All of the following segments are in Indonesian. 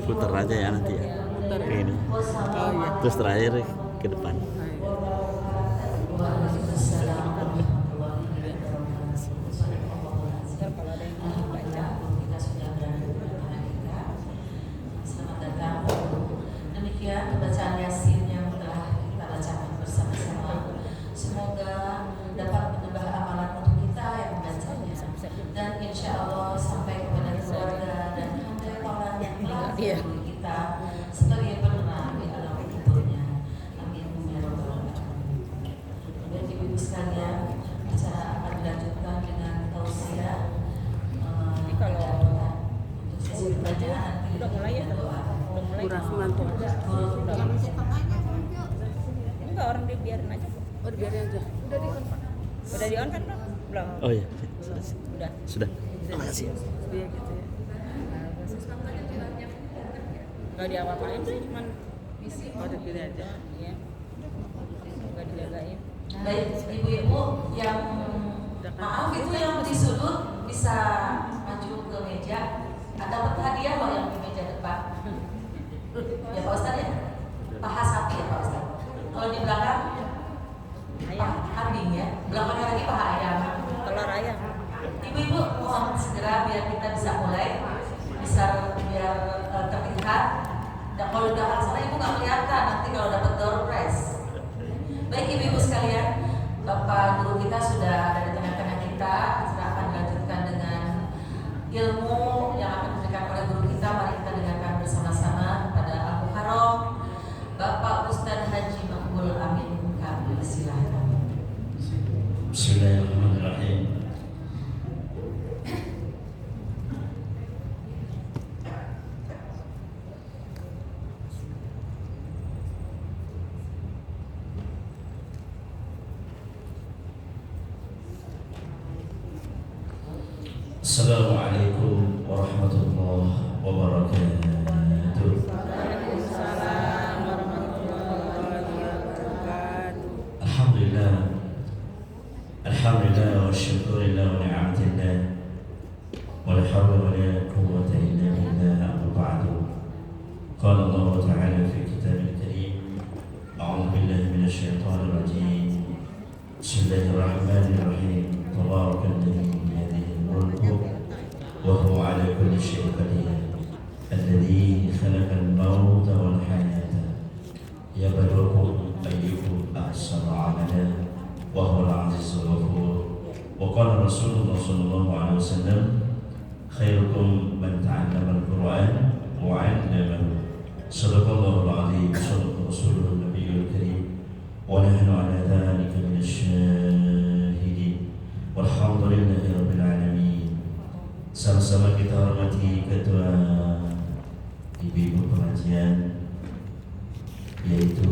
putar aja ya nanti ya. Putar ya? Ini. Oh iya. Terus terakhir ke depan. Ntar kalau ada yang mau baca. Selamat datang. Demikian bacaan Yasin yang telah kita bacakan bersama-sama. Semoga dapat menambah amalan untuk kita yang membacanya. Dan insya Allah sampai kepada keluarga dan hamba Allah yang telah menghubungi kita sebagai pernah di alam kuburnya. Amin ya rabbal alamin. Dan ibu-ibu sekalian, acara akan dilanjutkan dengan tausiah. Jadi kalau Untuk sesi pertanyaan nanti udah mulai ya? doa. Udah mulai. Bu Rahman tuh. Udah. Enggak, orang dibiarin aja kok. Oh, dibiarin aja. Udah di on Pak. Udah di on kan Pak? Belum. Oh iya, sudah. Udah. Sudah. Terima kasih. Dia gitu ya. Enggak diapa-apain sih, cuman Oh, dipilih aja. ya. Enggak dijagain. Baik, ibu-ibu yang maaf itu yang di sudut bisa maju ke meja. Ada dapat hadiah loh yang di meja depan. Ya Pak Ustadz ya? Paha sapi ya Pak Ustadz. Kalau di belakang Ayam, kambing ya. Belakangnya lagi paha ayam. telur ayam. Ibu-ibu mohon segera biar kita bisa mulai, bisa biar terlihat. Dan kalau udah sana ibu nggak kelihatan nanti kalau dapat door prize. Baik ibu-ibu sekalian, Bapak guru kita sudah ada di tengah-tengah kita. Acara akan dilanjutkan dengan ilmu yang akan diberikan oleh guru kita. Mari kita dengarkan bersama-sama pada Al-Muharram Bapak Ustadz Haji Makbul Amin Kamil. Silahkan. Bismillahirrahmanirrahim. Assalamualaikum warahmatullahi wabarakatuh. Waalaikumsalam warahmatullahi wabarakatuh. Alhamdulillah. Alhamdulillah wa syukurillah wa ni'matillah. Wa la hawla wa la quwwata illa billah amma ba'du. Qala Allah Ta'ala fi kitabil karim. A'udzu billahi minasy syaithanir rajim. Bismillahirrahmanirrahim. Tabarakalladzi biyadihi al-mulku wa huwa 'ala kulli syai'in qadir. Alladzi khalaqal mauta wal hayata yabluwakum ayyukum ahsanu 'amala wa huwa al-'azizul ghafur. Wa qala Rasulullah sallallahu alaihi wasallam, khairukum man ta'allama al-Qur'an wa 'allamahu. Sadaqallahul 'azim, sadaqa Rasulun Nabiyyul Karim. Wa nahnu 'ala dhalika minasyahidin. Walhamdulillahi rabbil alamin. Sama-sama kita hormati ketua ibu-ibu pengajian, yaitu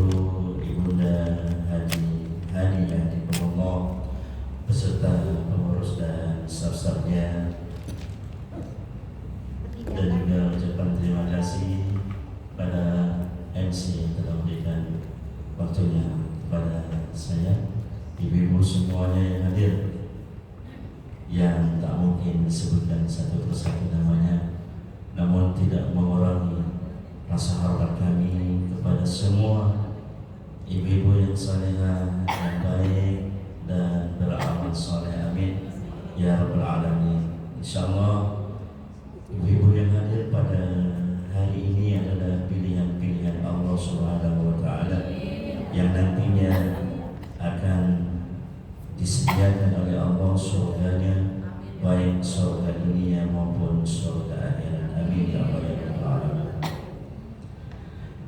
Ibunda Haji Hani Yahdikumullah beserta pengurus dan staf-stafnya, dan juga ucapan terima kasih pada MC yang telah memberikan waktunya kepada saya, ibu-ibu semuanya yang hadir, yang tak mungkin disebutkan satu persatu namanya, namun tidak mengurangi rasa hormat kami kepada semua ibu-ibu yang salehah, yang baik dan beramal saleh. Amin ya rabbal alamin. Insyaallah ibu-ibu yang hadir pada hari ini adalah pilihan-pilihan Allah Subhanahu wa taala yang nantinya akan disediakan oleh Allah surganya, baik surga dunia maupun surga akhirat. Amin ya rabbal alamin.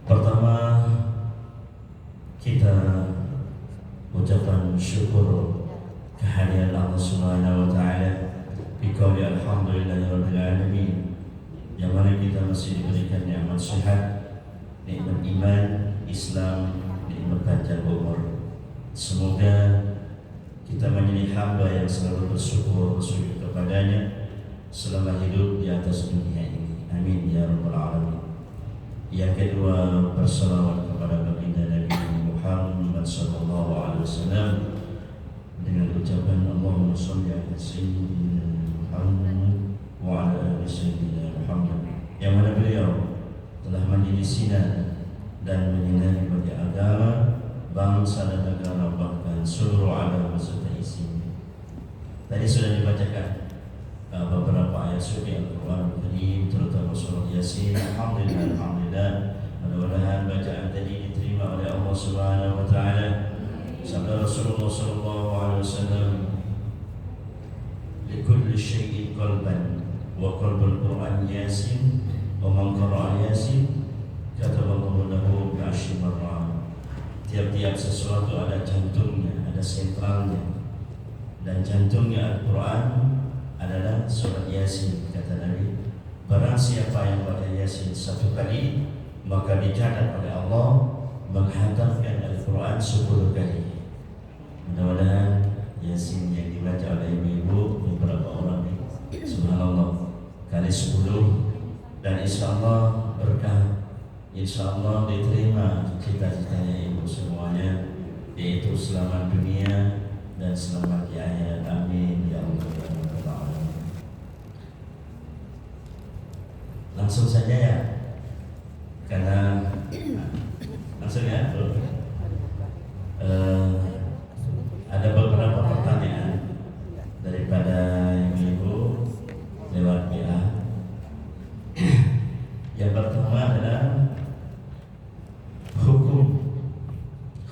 Pertama, kita ucapan syukur kehadiran Allah Subhanahu wa taala bi qouli alhamdulillahirabbil alamin, yang mana kita masih diberikan nikmat sehat, nikmat iman, Islam, nikmat panjang umur. Semoga kita menjadi hamba yang selalu bersyukur kepadanya selama hidup di atas dunia ini. Amin ya rabbal alamin. Yang kedua, bersalawat kepada baginda Nabi Muhammad sallallahu alaihi wasallam dengan ucapan Allahumma shalli ala sayyidina Muhammad wa ala ali sayyidina Muhammad, yang mana beliau majelisina dan menyinari bagi agama, bangsa dan negara, bahkan seluruh alam beserta isinya. Tadi sudah dibacakan beberapa ayat suci Al-Quran Karim, terutama surah Yasin. Alhamdulillah. Mudah-mudahan bacaan tadi diterima oleh Allah Subhanahu wa taala. Sabda Rasulullah sallallahu alaihi wasallam, "Likulli syai'in qalban wa qalbul Qur'an Yasin, wa man qara'a Yasin kataballahu lahu bi'ashri marrat." Tiap-tiap sesuatu ada jantungnya, ada sentralnya. Dan jantungnya Al-Quran adalah surat Yasin. Kata Nabi, barang siapa yang baca Yasin satu kali, maka dicatat oleh Allah menghantarkan Al-Quran 10 kali. Mudah-mudahan Yasin yang dibaca oleh ibu-ibu beberapa orang ini, subhanallah, kali 10, dan insya Allah berkah, insya Allah diterima cita-citanya ibu semuanya, yaitu selamat dunia dan selamat di akhirat. Amin ya Allah ya Rabbal Alamin. Langsung saja ya, karena langsung ya. Ada beberapa pertanyaan daripada ibu lewat WA. Yang pertama adalah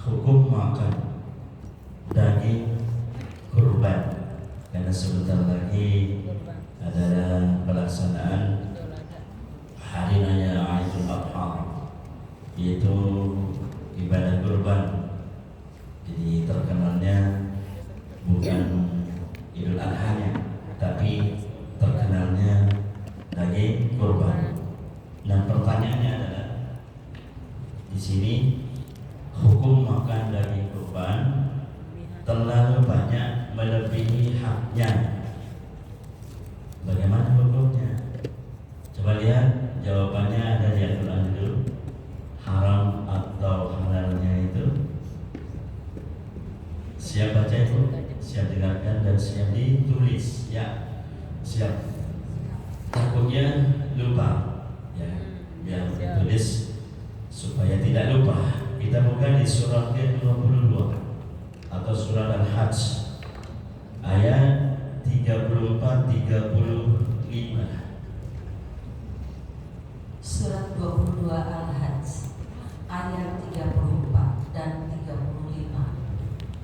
hukum makan daging kurban, karena sebentar lagi adalah pelaksanaan hari raya Idul Adha, yaitu ibadah kurban. Jadi terkenalnya bukan Idul Adha-nya, tapi terkenalnya daging kurban. Dan pertanyaannya adalah, di sini hukum makan daging kurban terlalu banyak melebihi haknya. Bagaimana hukumnya? Coba lihat jawabannya ada di Al-Quran dulu. Haram atau halalnya itu siap baca itu, siap dengarkan dan siap ditulis ya, siap. Takutnya lupa ya, biar ditulis supaya tidak lupa. Kita buka di surah ke-22 atau surah Al-Hajj ayat 34-35. Surat 22 Al-Hajj ayat 34 dan 35.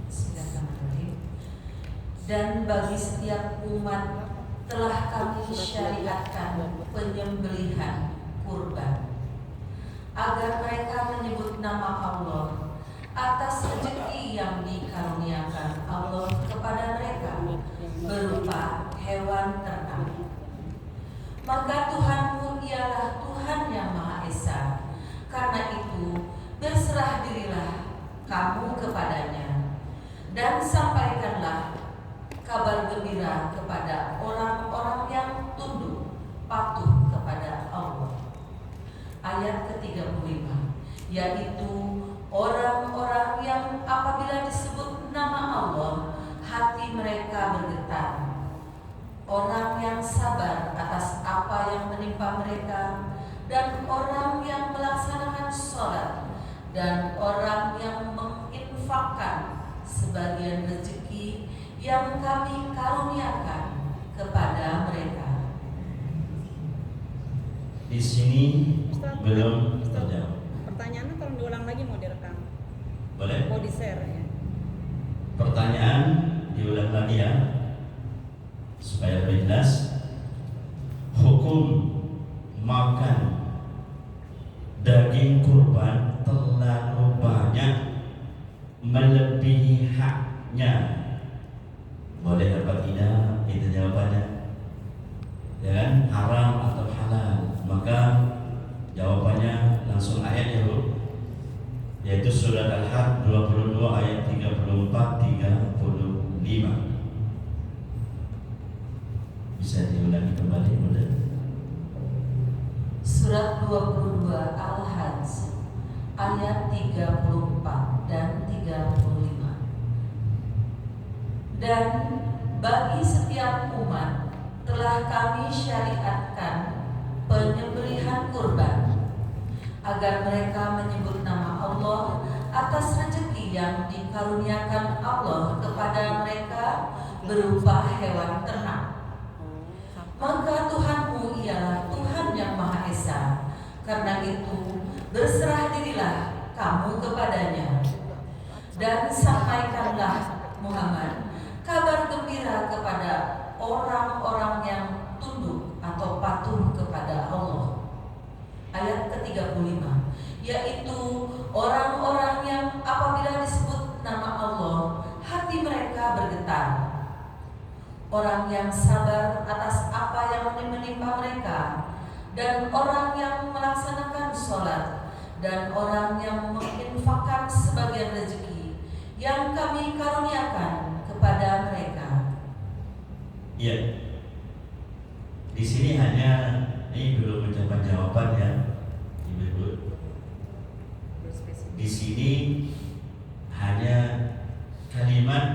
Silakan Arif. Dan bagi setiap umat telah kami syariatkan penyembelihan kurban, agar mereka menyebut nama Allah atas rezeki yang dikaruniakan Allah kepada mereka berupa hewan ternak. Maka Tuhanmu ialah Tuhan yang Maha Esa. Karena itu berserah dirilah kamu kepadanya, dan sampaikanlah kabar gembira kepada orang-orang yang tunduk patuh kepada Allah. Ayat ke-35, yaitu orang-orang yang apabila disebut nama Allah hati mereka bergetar, orang yang sabar atas apa yang menimpa mereka, dan orang yang melaksanakan sholat, dan orang yang menginfakkan sebagian rezeki yang kami karuniakan kepada mereka. Di sini belum terjawab. Pertanyaannya tolong diulang lagi, mau direkam, Boleh? mau di-share ya. Pertanyaan diulang lagi ya, supaya lebih jelas. Hukum makan daging kurban terlalu banyak melebihi haknya, boleh dapat tidak? Itu jawabannya. Ya kan? Haram atau halal? Maka jawabannya langsung ayatnya Bu, yaitu surat Al-Hajj 22 ayat 34-35. Bisa diulangi kembali boleh? Surat 22 Al-Hajj ayat 34 dan 35. Dan bagi setiap umat telah kami syariatkan penyembelihan kurban, agar mereka menyebut nama Allah atas rezeki yang dikaruniakan Allah kepada mereka berupa hewan ternak. Maka Tuhanmu ialah Tuhan yang Maha Esa. Karena itu berserah dirilah kamu kepadanya, dan sampaikanlah Muhammad kabar gembira kepada orang-orang yang tunduk atau patuh kepada Allah. Ayat ke-35, yaitu orang-orang yang apabila disebut nama Allah hati mereka bergetar, orang yang sabar atas apa yang menimpa mereka, dan orang yang melaksanakan sholat, dan orang yang menginfakkan sebagian rezeki yang kami karuniakan kepada mereka. Ya, di sini hanya ini belum mencapai jawaban ya, Ibu-ibu. Di sini hanya kalimat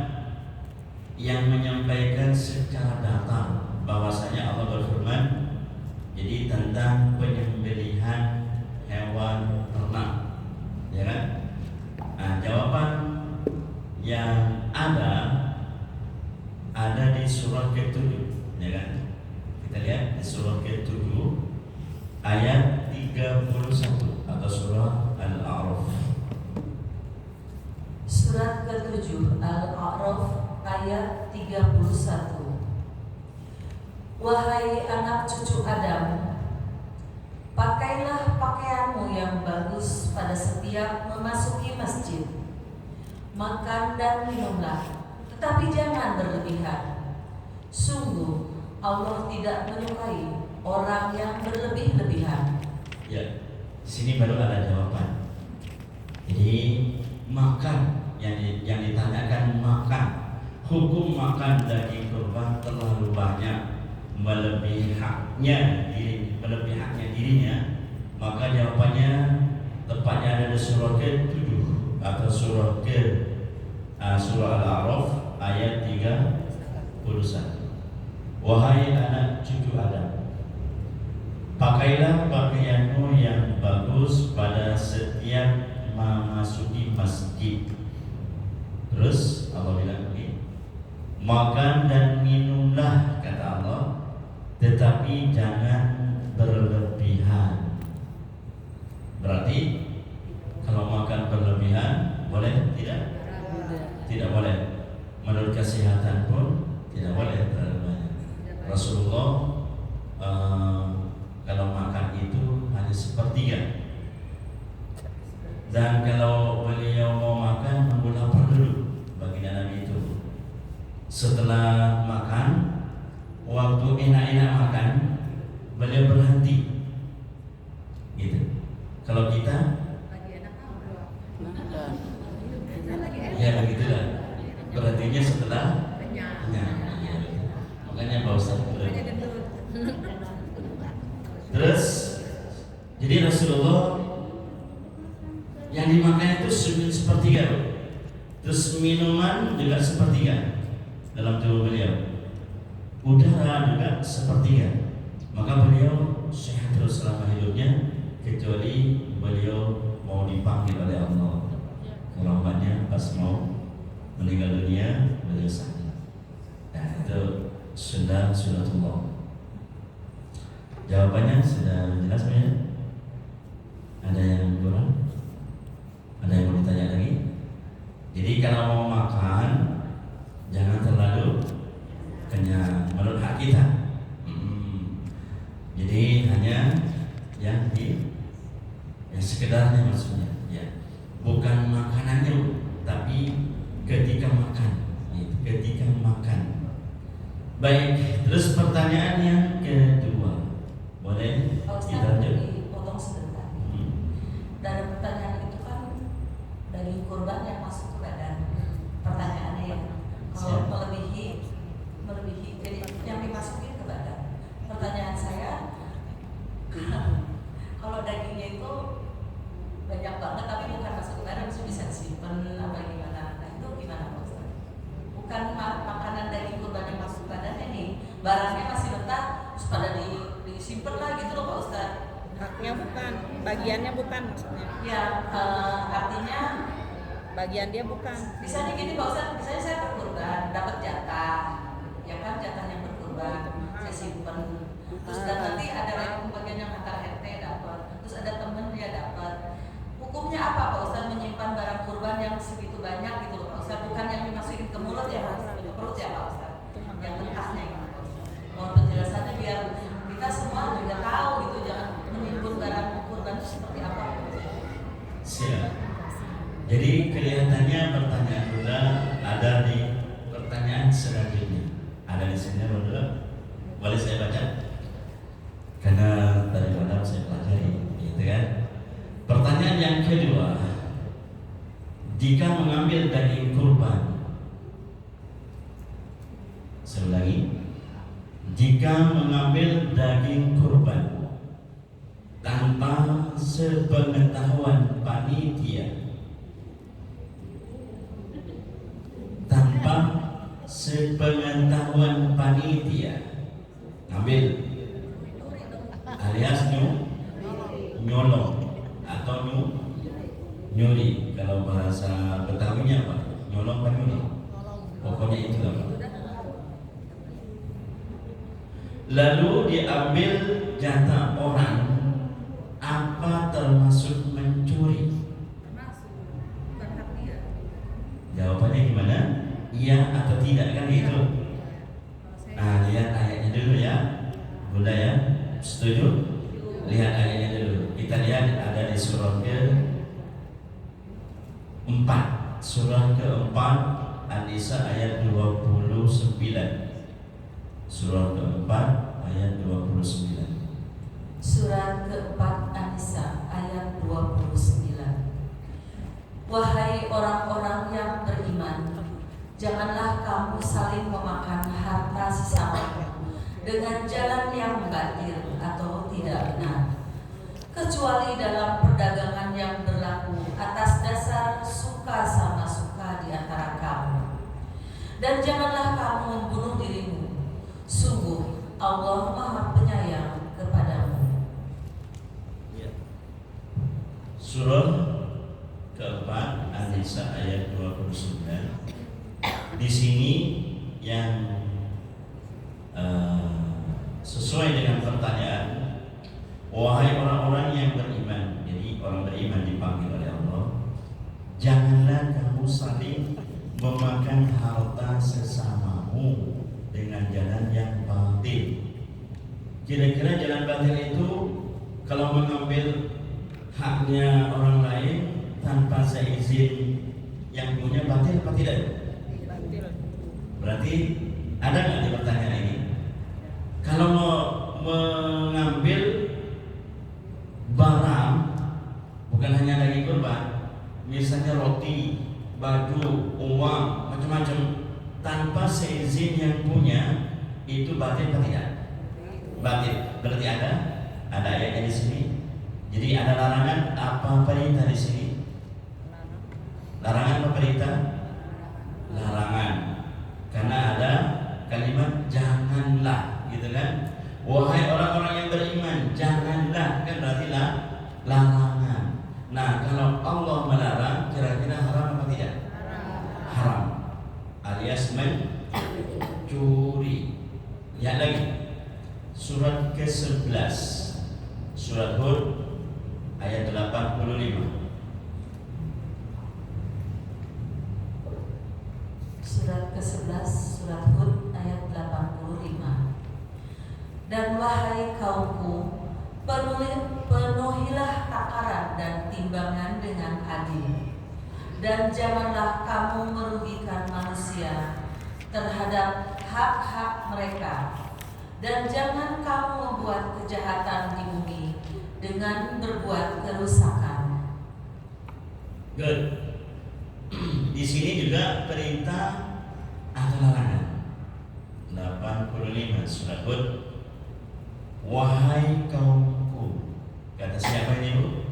yang menyampaikan secara data bahwasanya Allah berfirman, jadi tentang penyembelihan hewan ternak, ya kan? Nah, jawaban yang ada di surah ke-7, ya kan? Kita lihat di surah ke-7 ayat 31 atau surah Al-A'raf. Surat ke-7 Al-A'raf ayat 31. Wahai anak cucu Adam, pakailah pakaianmu yang bagus pada setiap memasuki masjid. Makan dan minumlah, tetapi jangan berlebihan. Sungguh Allah tidak menyukai orang yang berlebih-lebihan. Ya, di sini baru ada jawaban. Jadi makan yang ditanyakan makan, hukum makan daging kurban terlalu banyak, melebihi haknya dirinya, maka jawabannya tepatnya ada di surah ke-7 atau surah Al-A'raf ayat 31. Wahai anak cucu Adam, pakailah pakaianmu yang bagus pada setiap memasuki masjid. Terus Allah bilang begini, makan dan minumlah, kata Allah, tetapi jangan berlebihan. Berarti kalau makan berlebihan boleh tidak? Tidak boleh. Menurut kesehatan pun tidak boleh terlalu banyak. Rasulullah kalau makan itu hanya sepertiga. Dan kalau beliau mau makan nunggu lapar dulu, baginda Nabi itu. Setelah makan, waktu enak-enak makan, beliau berhenti. Gitu. Kalau kita, ya begitulah. Berhentinya setelah kenyang. Ya. Makanya Pak Ustaz terus, jadi Rasulullah yang dimakan itu sepertiga, terus minuman juga sepertiga dalam tubuh beliau, udara juga sepertiga. Maka beliau sehat terus selama hidupnya, kecuali beliau mau dipanggil oleh Allah. Keramatnya pas mau meninggal dunia, beliau sakit. Nah, itu sunatullah. Jawabannya sudah jelas ya? Ada yang kurang? Ada yang mau ditanya lagi? Jadi kalau mau makan jangan terlalu kenyang menurut hak kita. Jadi hanya yang sekedarnya maksudnya, ya. Bukan makanannya, tapi ketika makan. Ketika makan. Baik, terus pertanyaan yang kedua. Boleh kita lanjut? Dipotong sebentar. Dari pertanyaan itu kan daging kurban yang masuk ke badan. Pertanyaannya ya, kalau melebihi jadi yang dimasukin ke badan. Pertanyaan saya, kalau dagingnya itu banyak banget tapi bukan masuk ke badan, itu bisa disimpan apa gimana? Nah itu gimana Pak Ustaz? Bukan makanan daging kurban yang masuk ke badan ini, barangnya masih mentah, terus pada disimpan lah gitu loh Pak Ustaz. Haknya bukan. Bagiannya bukan maksudnya. Ya, artinya Bagian dia bukan. misalnya gini Pak Ustadz, misalnya saya berkurban, dapat jatah, ya kan jatah yang berkurban, saya simpen. Terus dan nanti ada lagi pembagian yang antar RT dapat, terus ada temen dia dapat. Hukumnya apa Pak Ustadz menyimpan barang kurban yang segitu banyak gitu loh Pak Ustadz, bukan yang dimasukin ke mulut ya Pak Ustadz, ke perut ya Pak Ustadz, yang mentahnya gitu Pak Ustadz. Mohon penjelasannya biar kita semua juga tahu gitu, jangan menimbun barang kurban itu seperti apa. Siap. Jadi kelihatannya pertanyaan Bunda ada di pertanyaan selanjutnya. Ada di sini Bunda. Boleh saya baca? Karena dari mana saya pelajari, gitu kan? Pertanyaan yang kedua, jika mengambil daging kurban, saya ulangi, jika mengambil daging kurban tanpa sepengetahuan panitia, ambil alias nyolong atau nyuri. Kalau bahasa Betawinya apa? Nyolong apa nyuri? Pokoknya itu lah. Lalu diambil jatah orang, apa termasuk mencuri? Termasuk, bukan hak dia. Jawabannya gimana? Iya atau tidak kan itu? Nah, lihat ayatnya dulu ya, Bunda ya. Setuju? Lihat ayatnya dulu. Kita lihat ada di surah ke-4. Surah ke-4 An-Nisa ayat 29. Surah ke-4 ayat 29. Surat ke-4 An-Nisa ayat 29. Wahai orang-orang yang beriman, janganlah kamu saling memakan harta sesamamu dengan jalan yang batil atau tidak benar, kecuali dalam perdagangan yang berlaku atas dasar suka sama suka di antara kamu. Dan janganlah kamu membunuh dirimu, sungguh Allah Maha Penyayang kepadamu. Surah ke-4 An-Nisa ayat 29. Di sini yang sesuai dengan pertanyaan, wahai orang-orang yang beriman. Jadi orang beriman dipanggil oleh Allah, janganlah kamu saling memakan harta sesamamu dengan jalan yang batil. Kira-kira jalan batil itu kalau mengambil haknya orang lain tanpa seizin yang punya, batil apa tidak? Berarti ada nggak di pertanyaan ini? Kalau mau mengambil barang, bukan hanya daging kurban, misalnya roti, baju, uang, macam-macam, tanpa seizin yang punya, itu batil atau tidak? Batil. Berarti ada ayatnya di sini. Jadi ada larangan apa perintah di sini? Larangan apa perintah? Larangan. Karena ada kalimat janganlah, gitu kan? Wahai orang-orang yang beriman, janganlah, kan berarti larangan. Nah, kalau Allah melarang, kira-kira haram apa tidak? Haram. Alias mencuri. Lihat lagi. Surat ke-11. Surat Hud ayat 85. Surat ke-11 Surat Hud ayat 85. Dan wahai kaumku, penuhilah takaran dan timbangan dengan adil, dan janganlah kamu merugikan manusia terhadap hak-hak mereka, dan jangan kamu membuat kejahatan di bumi dengan berbuat kerusakan. Good. Di sini juga perintah atau larangan. 85 Surat Hud. Wahai kaumku. Kata siapa ini, Bu?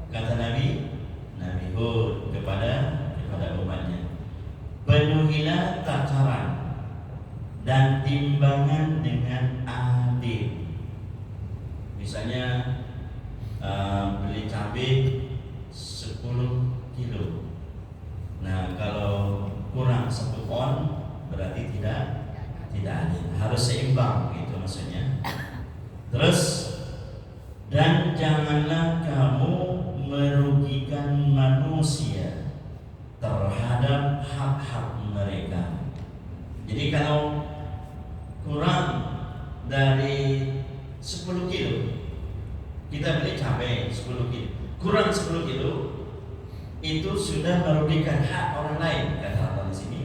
Kata Nabi Hud kepada umatnya. Penuhilah takaran dan timbangan dengan adil. Misalnya beli cabai 10 kilo. Nah, kalau kurang 1 on berarti tidak adil, harus seimbang gitu maksudnya. Terus, dan janganlah kamu merugikan manusia terhadap hak-hak mereka. Jadi kalau kurang dari 10 kilo, kita beli cabai 10 kilo, kurang 10 kilo, itu sudah merugikan hak orang lain, kata Allah di sini.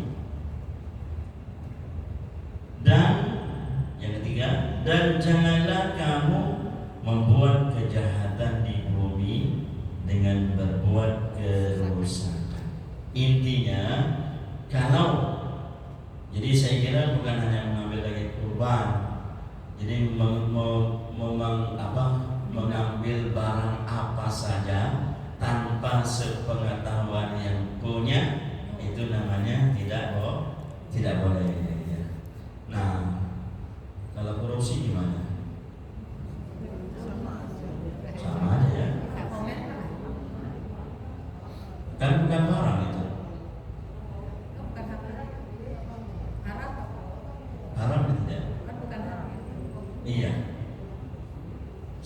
Dan yang ketiga, dan janganlah kamu membuat kejahatan di bumi dengan berbuat kerusakan. Intinya, kalau jadi saya kira bukan hanya mengambil daging kurban, jadi mengambil barang apa saja tanpa sepengetahuan yang punya, itu namanya tidak boleh. Nah, kalau korupsi gimana? Sama aja ya. Kan bukan barang itu. Haram tidak? Iya.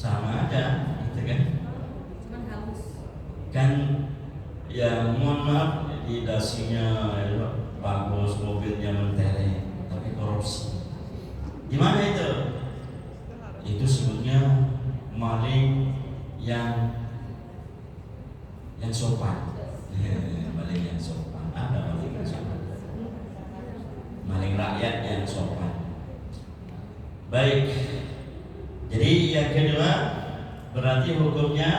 Sama aja, gitu kan? Kan ya mohon maaf, di dasinya bagus, mobilnya mentereng, tapi korupsi. Gimana itu? Itu sebutnya maling yang sopan. Maling yang sopan. Ada maling yang sopan. Maling rakyat yang sopan. Baik. Jadi yang kedua berarti hukumnya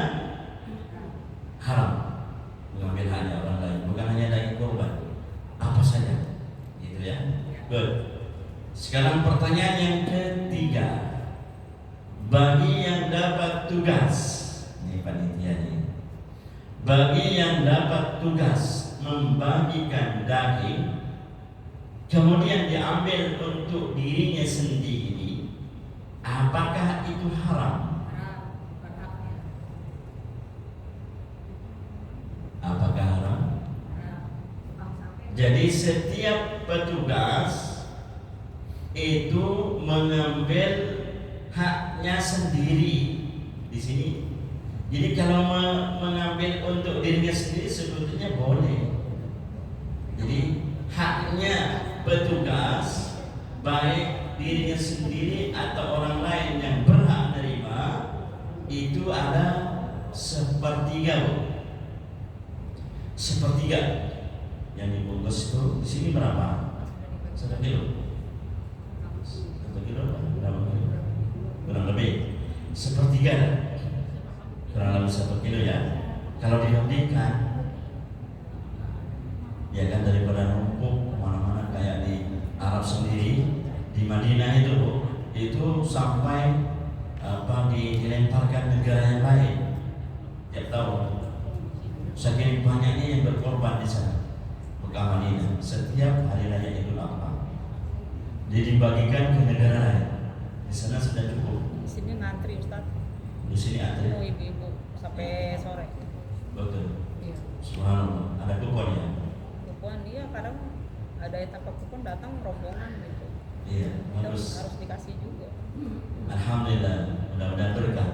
haram mengambil haknya orang lain, bukan hanya daging kurban, apa saja, gitu ya. Good. Sekarang pertanyaan yang ketiga, bagi yang dapat tugas, ini panitia nih, bagi yang dapat tugas membagikan daging, kemudian diambil untuk dirinya sendiri, apakah itu haram? Apakah haram? Jadi setiap petugas itu mengambil haknya sendiri di sini. Jadi kalau mengambil untuk dirinya sendiri sebetulnya boleh. Jadi haknya petugas, baik dirinya sendiri atau orang lain yang berhak menerima, itu ada sepertiga. Yang dibungkus itu di sini berapa? 1 kilo. 1 kilo berapa kilo? Kurang lebih sepertiga, kurang lebih 1 kilo ya. Kalau dibandingkan, ya kan, daripada numpuk kemana-mana kayak di Arab sendiri, di Madinah itu sampai dilemparkan negara yang lain tiap tahun. Saking banyaknya yang berkorban di sana, Mekah Madinah, setiap hari raya Idul Adha, jadi dibagikan ke negara lain. Di sana sudah cukup. Di sini ngantri Ustaz. Di sini antri. Oh, ibu-ibu sampai sore. Betul. Iya. Subhanallah. Ada kupon ya? Kupon iya, kadang ada yang tanpa kupon datang rombongan gitu. Iya. Harus dikasih juga. Alhamdulillah. Mudah-mudahan berkah.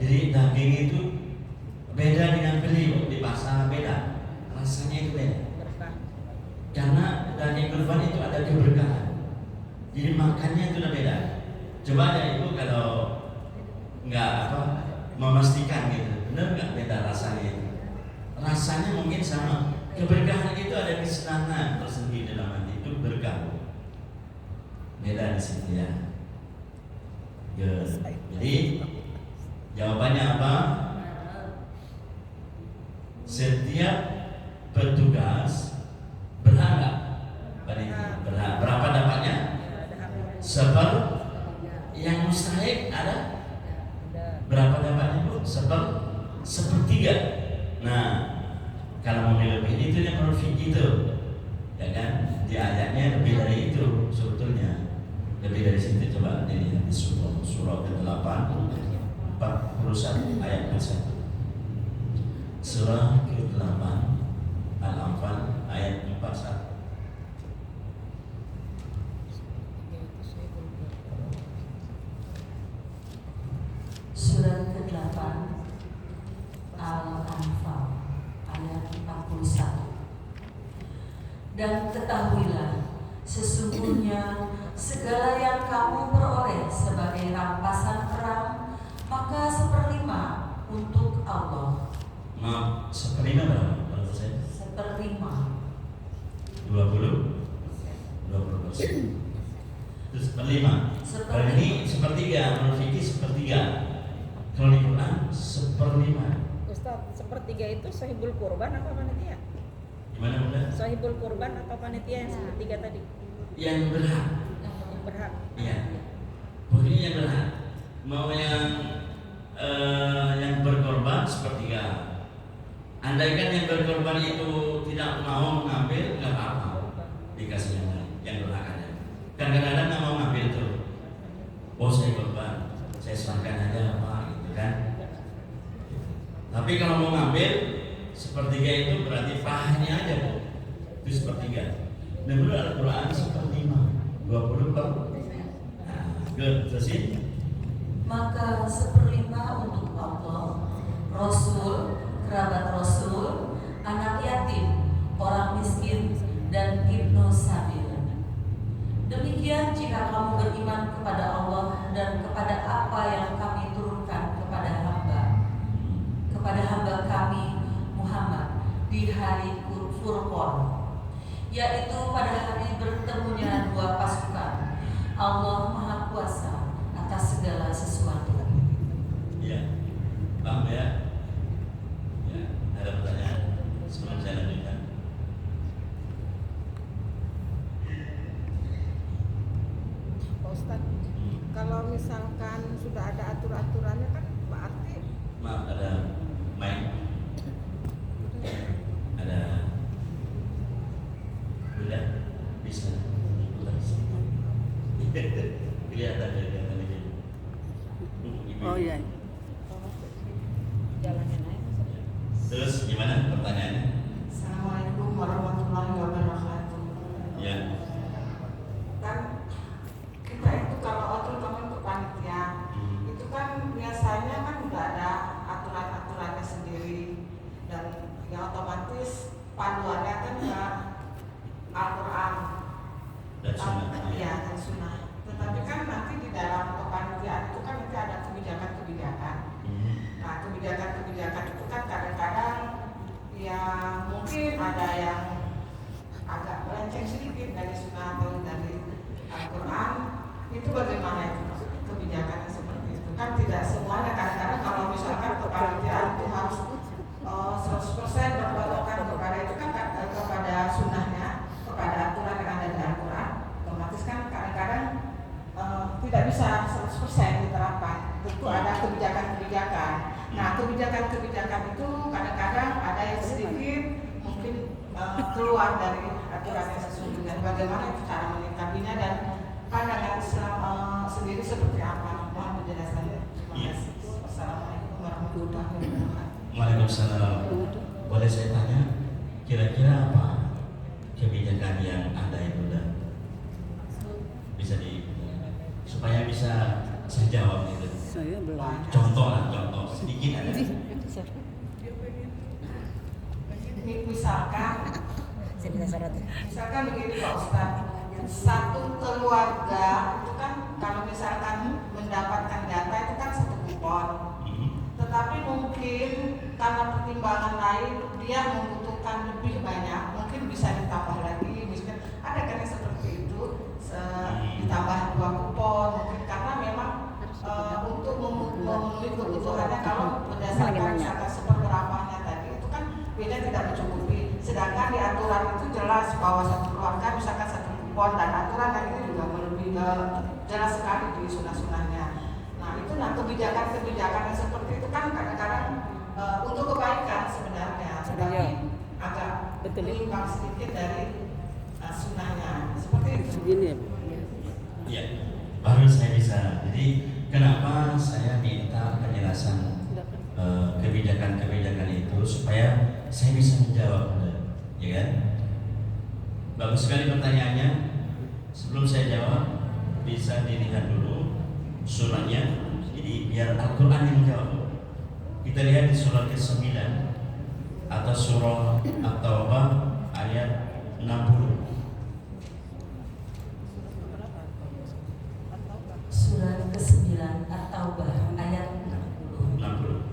Jadi daging itu beda dengan beli di pasar, beda. Rasanya itu beda. Berkah. Karena daging kurban itu ada keberkahan. Jadi makannya itu udah beda. Coba aja ibu kalau nggak memastikan gitu, benar nggak beda rasanya itu? Rasanya mungkin sama. Keberkahan itu ada kesenangan tersendiri dalam hati, itu berkah. Beda di situ ya. Good. Jadi jawabannya apa? Setiap petugas berhak nggak? Berhak. Berapa dapatnya? Yang mustahik ada? Berapa dapatnya Bu? Sepertiga. Nah, kalau mau lebih itu yang menurut fikih itu, ya kan? Di ayatnya lebih dari itu sebetulnya. Lebih dari situ, coba dilihat di surah ke-8 4 41 ayat 1. Surah ke-8 Al-Anfal ayat 41. Surat ke-8 Al-Anfal ayat 41. Dan ketahuilah, sesungguhnya segala yang kamu peroleh sebagai rampasan perang, maka 1/5 untuk Allah. Maaf, 1/5 berapa? Berapa persen? 1/5. 20%. Terus 1/5. Kalau ini 1/3, menurut fikih 1/3. Kalau di Quran 1/5. Ustaz, 1/3 itu sahibul kurban apa panitia? Gimana Bunda? Sahibul kurban atau panitia yang 1/3 tadi? Yang berhak. Yang berhak. Iya. Pokoknya yang berhak. Mau yang berkorban 1/3. Andaikan yang berkorban itu tidak mau mengambil, nggak apa-apa, dikasih yang lain, yang berhak aja. Kan kadang-kadang nggak mau ngambil tuh. Oh saya korban, saya serahkan aja apa gitu kan. Tapi kalau mau ngambil 1/3 itu berarti pahanya aja Bu. Itu 1/3. Dan menurut Al-Quran 1/5, 20%. Nah, terusin. Maka 1/5 untuk Allah, Rasul, kerabat Rasul, anak yatim, orang miskin, dan ibnu sabil. Demikian jika kamu beriman kepada Allah dan kepada apa yang kami turunkan kepada hamba kami Muhammad di hari Furqan, yaitu pada hari bertemunya dua pasukan. Allah Maha Kuasa atas segala sesuatu. Ya, paham ya? Ya, ada pertanyaan sebelum saya lanjutkan. Pak Ustadz, kalau misalkan sudah ada aturan-aturannya kan berarti Maaf, ada mic, ada Bunda bisa putar kelihatan ini. oh iya. Jalannya naik. Terus gimana pertanyaannya? Assalamualaikum warahmatullahi wabarakatuh. Ya. Kan kita itu kalau teman-teman ke panitia itu kan biasanya kan udah ada aturan-aturannya sendiri dan ya otomatis panduannya kan ke Al-Quran Dan sunnah. iya dan sunnah. Tetapi kan nanti di dalam kepanitiaan itu kan nanti ada kebijakan-kebijakan. Nah kebijakan-kebijakan itu kan kadang-kadang ya mungkin ada yang agak melenceng sedikit dari sunnah atau dari Al-Quran. Itu bagaimana itu kebijakannya seperti itu? Kan tidak semuanya, kadang-kadang kalau misalkan kepanitiaan itu harus 100% berpatokan kepada itu kan kepada sunnahnya, kepada aturan yang ada di Al-Quran. Otomatis kan kadang-kadang tidak bisa 100% diterapkan. Tentu ada kebijakan-kebijakan. Nah kebijakan-kebijakan itu kadang-kadang ada yang sedikit mungkin keluar dari aturan yang sesungguhnya. Bagaimana itu cara menyikapinya dan pandangan Islam sendiri seperti apa? Mohon penjelasannya. Terima kasih. Wassalamualaikum warahmatullahi wabarakatuh. Waalaikumsalam. Boleh saya tanya, kira-kira apa kebijakan yang ada itu dan bisa supaya bisa saya jawab itu. Saya belum. Contoh sedikit ada. Misalkan begini Pak Ustadz, satu keluarga itu kan kalau misalkan mendapatkan data itu kan satu kupon. Tetapi mungkin karena pertimbangan lain dia membutuhkan lebih banyak, mungkin bisa ditambah lagi. Misalkan ada kan yang seperti itu, ditambah 2 kupon mungkin karena memang untuk memenuhi kebutuhannya kalau berdasarkan misalkan seperberapanya tadi itu kan beda tidak mencukupi. Sedangkan di aturan itu jelas bahwa satu keluarga misalkan 1 kupon dan aturan yang itu juga lebih jelas sekali di sunah-sunahnya. Nah itu kebijakan-kebijakan yang seperti itu kan kadang-kadang untuk kebaikan sebenarnya, tetapi agak menyimpang sedikit dari sunahnya seperti itu. Segini ya. Iya, baru saya bisa. Jadi kenapa saya minta penjelasan kebijakan-kebijakan itu supaya saya bisa menjawab, ya kan? Bagus sekali pertanyaannya. Sebelum saya jawab, bisa dilihat dulu suratnya. Jadi biar Al-Quran yang menjawab. Kita lihat di surat ke-9 atau surah At-Taubah ayat 60. Surat ke-9 At-Taubah ayat 60.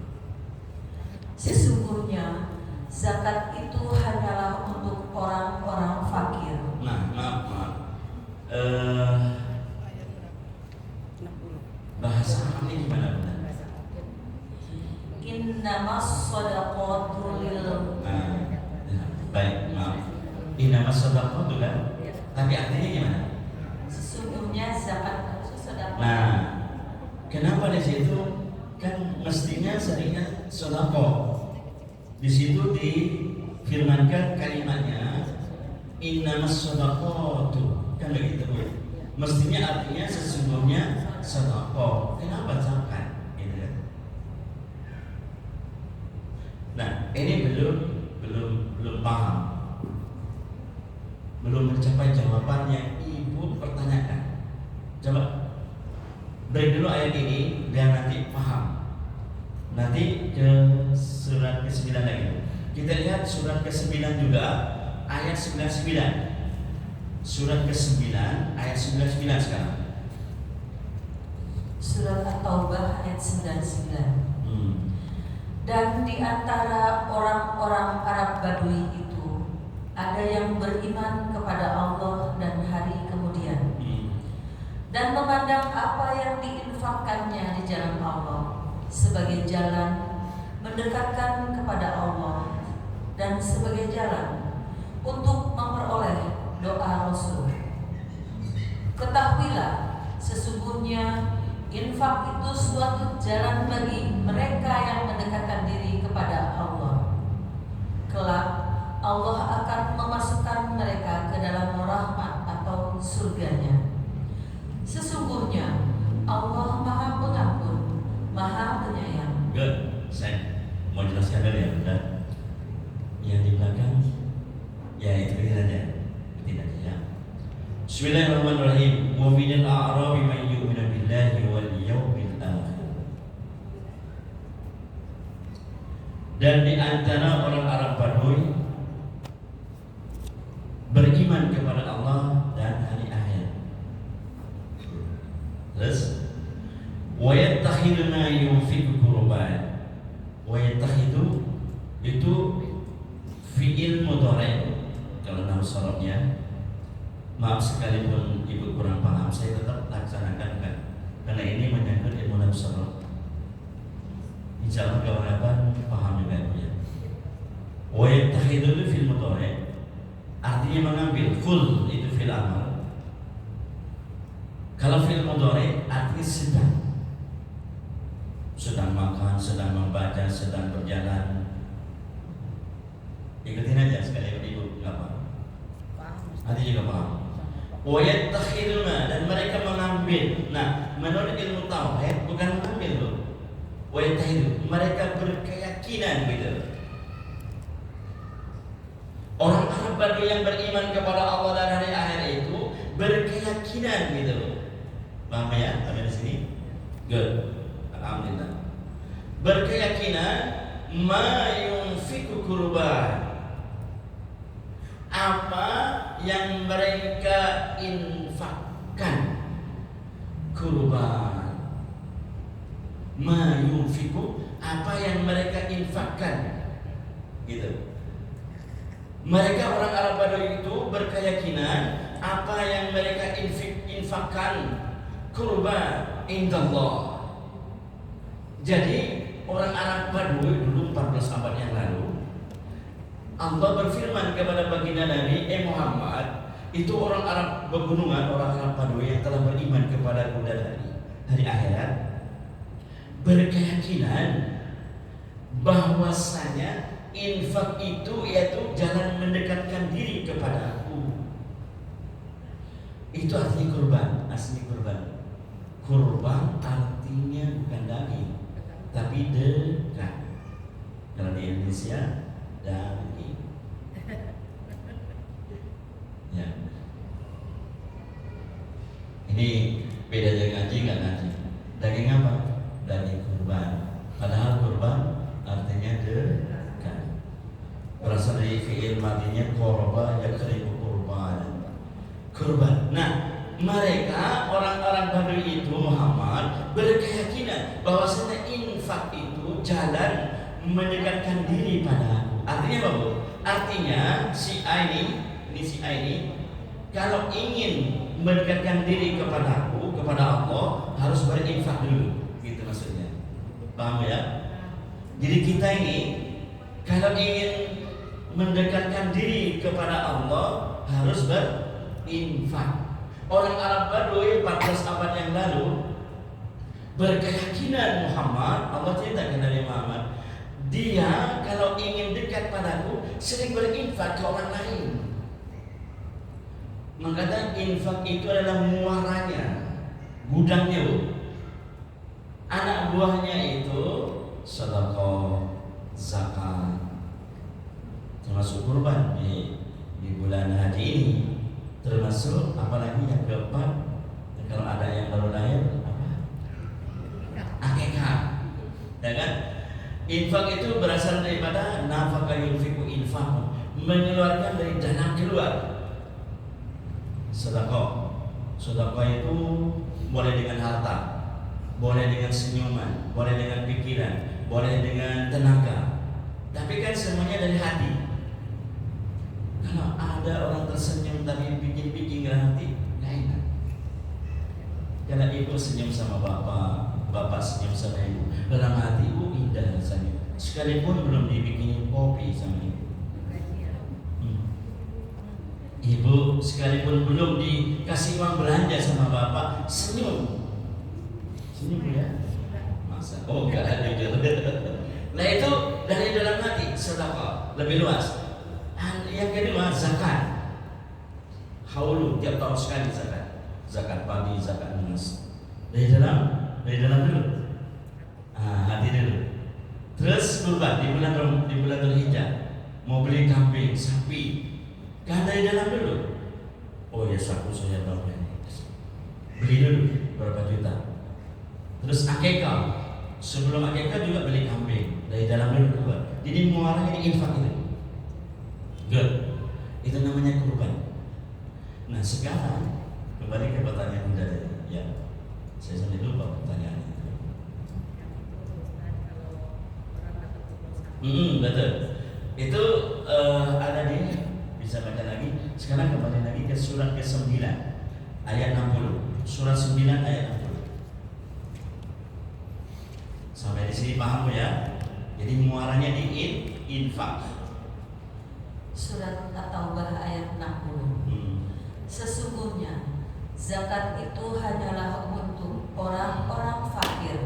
Sesungguhnya zakat itu hanyalah untuk orang-orang fakir. Nah, maaf. Bahasa Arabnya gimana, Bunda? Innamas shadaqatu lil Baik, maaf. Innamas shadaqatu kan? Tapi artinya gimana? Sesungguhnya zakat itu sedekah. Nah, kenapa di situ kan mestinya seringnya sedekah. Di situ difirmankan kalimatnya innamas shadaqatu, kan begitu Bu. Mestinya artinya sesungguhnya sedekah. Kenapa zakat? Gitu kan? Nah, ini belum paham. Belum mencapai jawaban yang Ibu pertanyakan. Coba break dulu ayat ini biar nanti paham. Nanti ke surat ke-9 lagi. Kita lihat surat ke-9 juga ayat 99. Surat ke-9 ayat 99 sekarang. Surat At-Taubah ayat 99. Dan di antara orang-orang Arab Badui itu ada yang beriman kepada Allah dan hari kemudian, dan memandang apa yang diinfakkannya di jalan Allah sebagai jalan mendekatkan kepada Allah dan sebagai jalan untuk memperoleh doa Rasul. Ketahuilah, sesungguhnya infak itu suatu jalan bagi mereka yang mendekatkan diri kepada Allah. Kelak Allah akan memasukkan mereka ke dalam rahmat atau surganya. Sesungguhnya Allah Maha Pengampun, Maha Penyayang. Good. Saya mau jelaskan dulu ya, Bunda. Yang di belakang, ya itu aja. Tidak ya. Bismillahirrahmanirrahim. Wa minal a'rabi man yu'minu billahi wal yawmil akhir. Dan di antara orang Arab Badui beriman kepada Allah dan hari akhir. Terus wa yattakhidhu ma yunfiqu qurban. Wa yattakhidhu itu fi'il mudhari. Kalau nama sorotnya, maaf sekalipun Ibu kurang paham, saya tetap laksanakan kan, karena ini menyangkut ilmu nafsu. Insya Allah kawan-kawan paham juga ya. Wa yattakhidhu fil mudhari artinya mengambil, full itu fil amal. Kalau fil mudhari artinya sedang makan, sedang membaca, sedang berjalan. Ikutin aja sekali Ibu nggak paham. Nanti juga paham. Wa yattakhiduna, dan mereka mengambil. Nah, menurut ilmu tauhid bukan mengambil loh. Wa yattakhiduna, mereka berkeyakinan gitu. Orang Arab Badui yang beriman kepada Allah dan hari akhir itu berkeyakinan gitu loh. Paham ya? Sampai di sini? Good. Alhamdulillah. Berkeyakinan ma yunfiqu qurban, apa yang mereka infakkan. Kurban, ma yunfiqu, apa yang mereka infakkan gitu. Mereka orang Arab Badui itu berkeyakinan apa yang mereka infakkan kurban indallah. Jadi orang Arab Badui dulu 14 abad yang lalu, Allah berfirman kepada baginda Nabi Muhammad, itu orang Arab pegunungan, orang Arab Badui yang telah beriman kepada hari akhirat, berkeyakinan bahwasanya infak itu yaitu jalan mendekatkan diri kepada Aku. Itu artinya kurban, asli kurban. Kurban artinya artinya bukan daging, tapi dekat. Kalau di Indonesia daging. Ya. Ini bedanya ngaji nggak ngaji. Daging apa? Daging kurban. Padahal kurban artinya dekat. Berasal dari fi'il madinya qurba yakribu kurban. Kurban. Nah, mereka orang-orang Badui itu Muhammad berkeyakinan bahwasanya infak itu jalan mendekatkan diri pada aku. Artinya apa, Bu? Artinya si A ini kalau ingin mendekatkan diri kepada aku, kepada Allah, harus berinfak dulu. Gitu maksudnya. Paham ya? Jadi kita ini kalau ingin mendekatkan diri kepada Allah harus berinfak. Orang Arab Badui 14 abad yang lalu berkeyakinan Muhammad, Allah ceritakan dari Muhammad, dia kalau ingin dekat padaku sering berinfak ke orang lain. Mengatakan infak itu adalah muaranya, gudangnya. Anak buahnya itu sedekah, zakat, termasuk kurban di bulan haji ini. Termasuk apalagi yang keempat, kalau ada yang baru lahir apa? Akikah. Ya kan? Infak itu berasal daripada nafaka yunfiku infak, mengeluarkan dari dana keluar. Sedekah itu boleh dengan harta, boleh dengan senyuman, boleh dengan pikiran, boleh dengan tenaga. Tapi kan semuanya dari hati. Kalau ada orang tersenyum tapi bikin hati, nggak enak. Kalau ibu senyum sama bapak senyum sama ibu, dalam hati ibu indah rasanya. Sekalipun belum dibikinin kopi sama ibu. Ibu sekalipun belum dikasih uang belanja sama bapak, senyum ya. Masa? Oh enggak ada gitu. Nah itu dari dalam hati, sedekah lebih luas. Yang kedua zakat. Haulu tiap tahun sekali zakat. Zakat pagi, zakat emas. Dari dalam dulu. Hati dulu. Terus kurban di bulan Dzulhijjah. Mau beli kambing, sapi. Kan dari dalam dulu. Oh ya saku saya berapa ini? Beli dulu berapa juta. Terus akikah. Sebelum akikah juga beli kambing. Dari dalam dulu keluar. Jadi muaranya di infak itu. Good. Itu namanya kurban. Nah sekarang kembali ke pertanyaan tadi. Ya, saya sampai lupa pertanyaannya. Betul. Itu ada di bisa baca lagi. Sekarang kembali lagi ke surat ke-9 ayat 60. Surat 9 ayat 60. Sampai di sini paham ya? Jadi muaranya di infak. Surat At-Taubah ayat 60. Sesungguhnya zakat itu hanyalah untuk orang-orang fakir,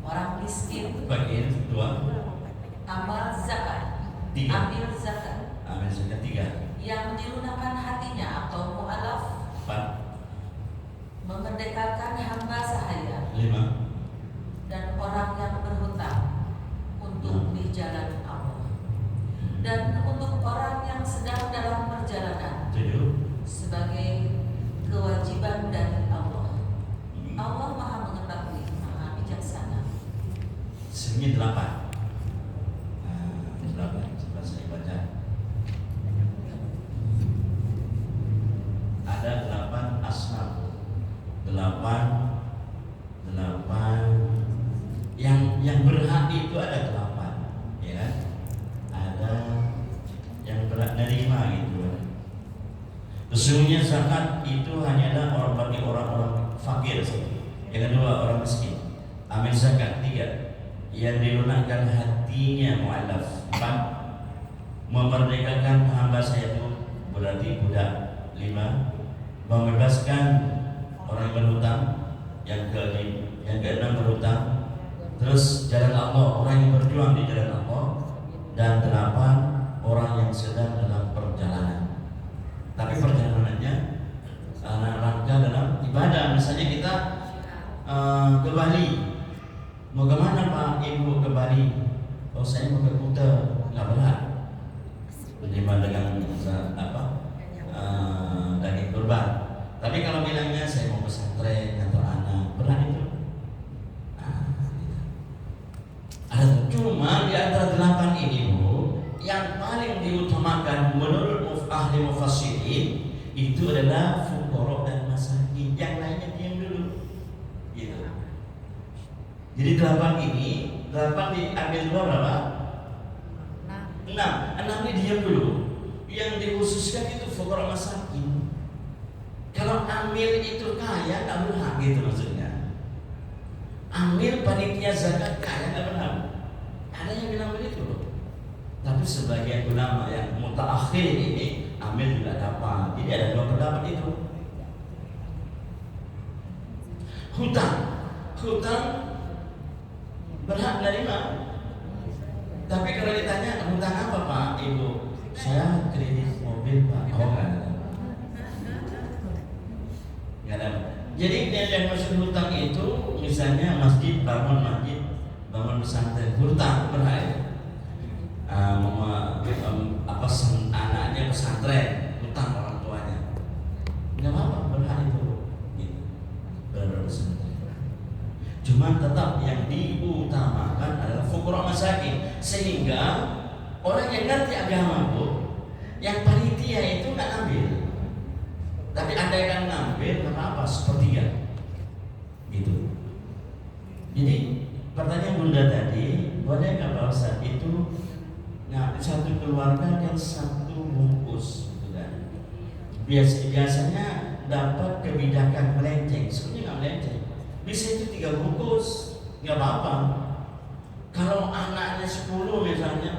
orang miskin. Fakir, dua. Amal zakat. Tiga. Ambil zakat. Ambil zakat 3. Yang dilunakan hatinya atau mu'alaf. 4. Memerdekakan hamba sahaya. 5. Dan orang yang berhutang untuk di jalan Allah. Dan untuk orang yang sedang dalam perjalanan 7. sebagai kewajiban dari Allah. Allah Maha Mengetahui, Maha Bijaksana. Sebenarnya 8. 8. Coba saya baca. Ada 8 asnaf. 8 yang berhak itu ada 8, ya kan? Ada yang berhak nerima gitu. Sesungguhnya zakat itu hanyalah bagi orang-orang fakir. Yang kedua orang miskin. Ambil zakat 3. Yang dilunakkan hatinya mu'alaf. 4. Memerdekakan hamba saya itu berarti budak. 5. Membebaskan orang yang berhutang. Yang ke-6 berhutang. Terus jalan Allah, orang yang berjuang di jalan Allah. Dan 8 orang yang sedang dalam perjalanan. Tapi perjalanannya rangka dalam ibadah. Misalnya kita ke Bali ibu ke Bali, oh saya mau ke Kuta, nggak berat. Menerima dengan daging kurban. Tapi kalau bilangnya saya mau pesantren atau anak, berat itu. Ada cuma di antara 8 ini Bu, yang paling diutamakan menurut ahli mufassirin itu adalah fuqara dan masakin. Yang lainnya diam dulu. Gitu. Jadi 8 ini, 8 diambil dua berapa? 6. 6 ini diam dulu. Yang dikhususkan itu fuqara masakin. Kalau amil itu kaya nggak berhak gitu maksudnya. Amil panitia zakat kaya nggak berhak. Ada yang bilang begitu loh. Tapi sebagian ulama yang mutaakhir ini amil juga dapat. Jadi ada 2 pendapat itu. Hutang berhak menerima. Tapi kalau ditanya hutang apa Pak Ibu? Saya kredit mobil Pak. Oh nggak ada. Nggak ada. Jadi yang maksud hutang itu misalnya masjid, bangun pesantren, hutang berhak. Anaknya pesantren, hutang orang tuanya. Nggak apa-apa, berhak itu. Gitu. Pesantren. Cuma tetap yang diutamakan adalah fuqara masakin, sehingga orang yang ngerti agama Bu, yang panitia itu nggak ngambil. Tapi ada yang ngambil, nggak apa-apa, sepertiga. Gitu. Jadi pertanyaan Bunda tadi, boleh nggak Pak Ustaz itu satu keluarga kan 1 bungkus, gitu kan? Biasanya dapat kebijakan melenceng, sebenarnya nggak melenceng. Bisa itu 3 bungkus, nggak apa-apa. Kalau anaknya 10 misalnya,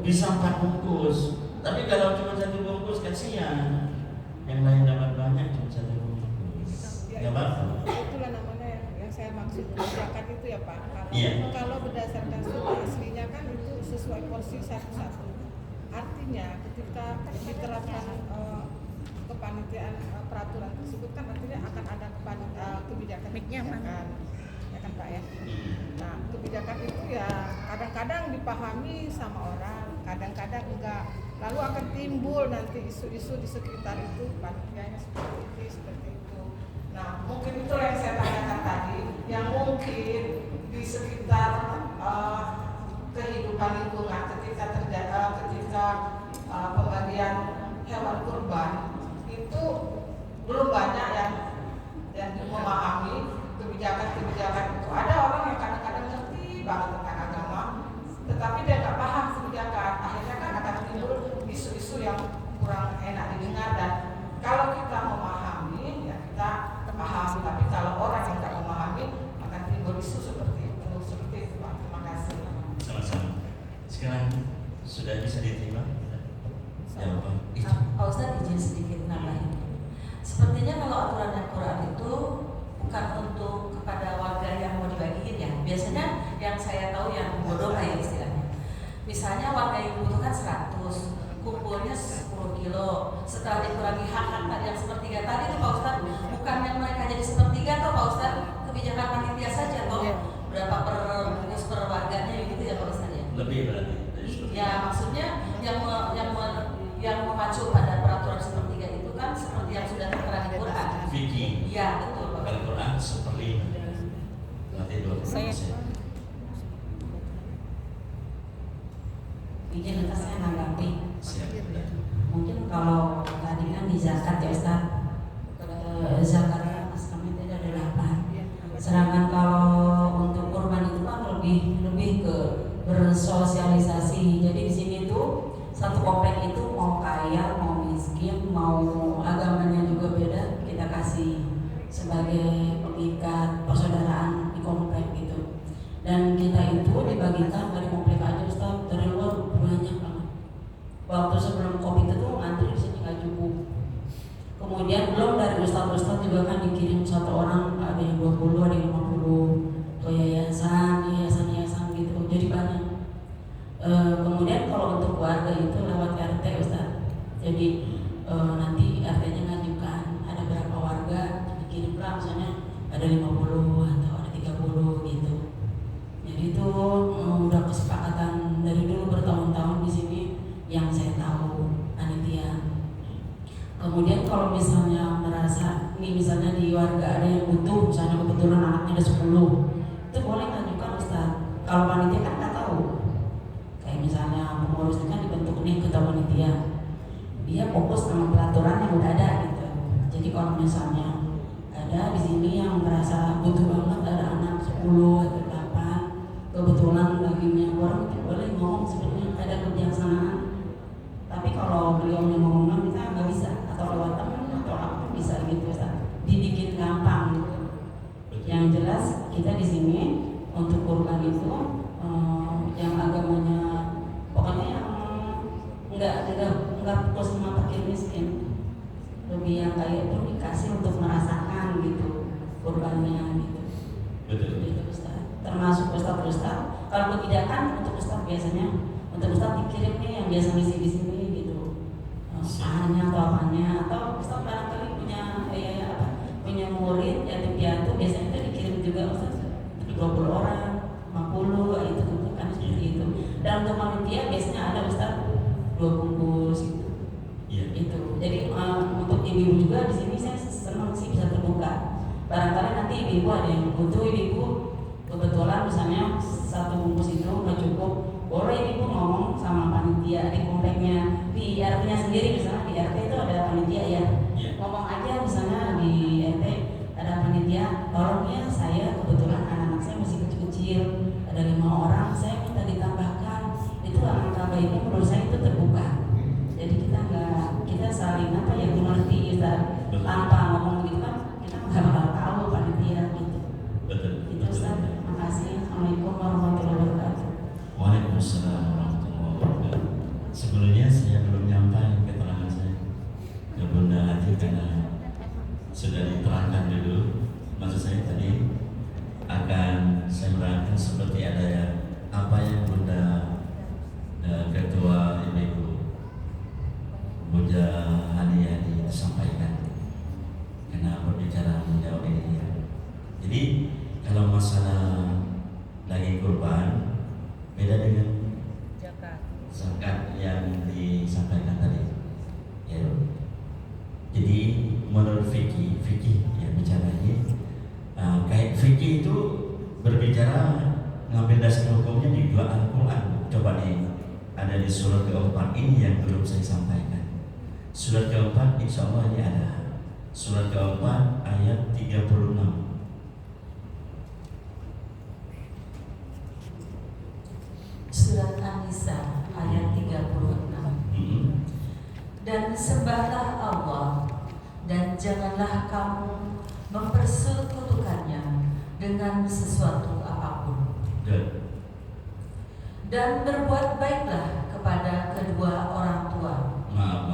bisa 4 bungkus. Tapi kalau cuma 1 bungkus kasihan. Yang lain dapat banyak cuma 1 bungkus. Nggak apa-apa. Itulah namanya yang saya maksud zakat itu ya Pak. Kalau berdasarkan sunnah aslinya kan itu sesuai porsi satu-satu. Artinya ketika diterapkan kepanitiaan peraturan tersebut kan artinya akan ada kebijakan ya kan Pak ya. Nah kebijakan itu ya kadang-kadang dipahami sama orang, kadang-kadang enggak. Lalu akan timbul nanti isu-isu di sekitar itu, panitianya seperti itu. Nah mungkin itu yang saya tanyakan tadi, yang mungkin di sekitar kehidupan lingkungan ketika pembagian hewan kurban itu belum banyak yang memahami kebijakan itu. Ada orang yang kadang-kadang ngerti banget tentang agama, tetapi dia nggak paham kebijakan. Akhirnya kan akan timbul isu-isu yang kurang enak didengar. Dan kalau kita memahami, ya kita paham. Tapi kalau orang yang nggak memahami, akan timbul isu seperti itu. Pak. Terima kasih. Sama-sama. Sekarang sudah bisa diterima? Jawaban itu. Pak Ustadz izin sedikit nambahin. Sepertinya kalau aturan Al-Quran itu bukan untuk kepada warga yang mau dibagiin ya. Biasanya yang saya tahu yang bodoh lah ya istilahnya. Misalnya warga yang membutuhkan 100, kumpulnya 10 kilo. Setelah dikurangi hak-hak tadi yang sepertiga tadi itu Pak Ustadz, bukan yang mereka jadi sepertiga atau Pak Ustadz kebijakan panitia saja toh. Berapa per bungkus per warganya gitu ya Pak Ustadz ya? Lebih berarti. Ya maksudnya yang mengacu pada peraturan sepertiga itu kan seperti yang sudah tertera di Quran. Vicky. Iya betul Pak. Kalau Quran seperti berarti 20%. Izin atas saya nanggapi. Siap. Mungkin kalau tadi kan di zakat ya Ustaz, zakatnya mas kami tadi ada 8. Sedangkan kalau untuk kurban itu kan lebih ke bersosialisasi. Jadi di sini tuh satu komplek itu mau kaya, mau miskin, mau agamanya juga beda, kita kasih sebagai pengikat persaudaraan di komplek gitu. Dan kita itu dibagikan dari komplek aja Ustaz, dari luar banyak banget. Waktu sebelum Covid itu ngantri di sini nggak cukup. Kemudian belum dari ustaz-ustaz juga kan dikirim satu orang, ada yang 20, ada yang 50 ke yayasan gitu. Jadi banyak. Kemudian kalau untuk warga itu lewat RT Ustaz. Jadi nanti RT-nya ngajukan ada berapa warga, dikirim lah misalnya ada 50 atau ada 30 gitu. Jadi itu panitia kan nggak tahu. Kayak misalnya pengurus kan dibentuk nih ketua panitia, dia fokus sama pelaturan yang udah ada gitu. Jadi kalau misalnya ada di sini yang merasa butuh banget, ada anak 10 atau 8 kebetulan lagi orang itu boleh ngomong, sebenarnya ada kebijaksanaan. Tapi kalau beliau ngomong kita nggak bisa, atau lewat teman atau apa bisa gitu, dibikin gampang gitu. Yang jelas kita di sini untuk kurban itu yang agamanya pokoknya yang nggak fokus sama fakir miskin, lebih yang kayak itu dikasih untuk merasakan gitu kurbannya gitu. Betul. Gitu Ustaz. Termasuk Ustaz. Kalau kebijakan untuk Ustaz biasanya untuk Ustaz dikirim nih yang biasa ngisi di sini gitu. Bahannya atau apanya, atau Ustaz barangkali punya murid yatim piatu biasanya itu dikirim juga Ustaz 20 orang, 50 itu kan seperti itu. Dan untuk panitia biasanya ada Ustaz 2 bungkus gitu. Iya. Itu. Jadi untuk ibu-ibu juga di sini saya senang sih bisa terbuka. Barangkali nanti ibu ada yang butuh, ibu kebetulan misalnya 1 bungkus itu nggak cukup, boleh ibu ngomong sama panitia di kompleknya, di RT-nya sendiri, misalnya di RT itu ada panitia ya. Iya. Ngomong aja misalnya di RT ada panitia, tolong ya saya kebetulan anak-anak saya masih kecil-kecil, ada 5 orang, saya minta ditambahkan. Itu alangkah baiknya menurut saya itu terbuka. Jadi kita saling mengerti Ustaz. Tanpa ngomong begitu kan kita nggak bakal tahu panitia gitu. Betul. Itu Ustaz. Terima kasih. Assalamualaikum warahmatullahi wabarakatuh. Waalaikumsalam warahmatullahi wabarakatuh. Sebelumnya saya belum nyampai keterangan saya ke Bunda Hati karena sudah diterangkan dulu. Maksud saya tadi akan saya merangkan seperti ada apa yang Bunda Ketua Ibu Bunda Hani sampaikan karena berbicara menjawab ini ya. Jadi kalau masalah daging kurban beda dengan zakat yang disampaikan tadi ya. Jadi menurut fikih ya bicaranya kayak fikih itu berbicara ngambil dasar hukumnya di dua Al-Quran. Coba nih ada di surat keempat ini yang belum saya sampaikan. Surat keempat insya Allah ini ada. Surat keempat ayat 36. Surat An-Nisa ayat 36. Dan sembahlah Allah dan janganlah kamu mempersekutukannya dengan sesuatu apapun. Good. Dan berbuat baiklah kepada kedua orang tua. Maaf.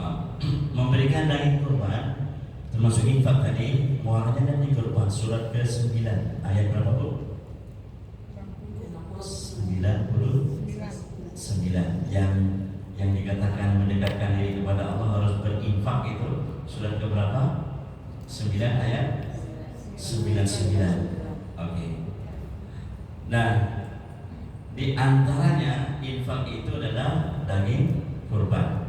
Memberikan daging kurban termasuk infak tadi muaranya dan di kurban surat ke-9 ayat berapa Bu? 99 yang dikatakan mendekatkan diri kepada Allah harus berinfak itu surat ke berapa? 9 ayat 99. Oke. Nah, di antaranya infak itu adalah daging kurban.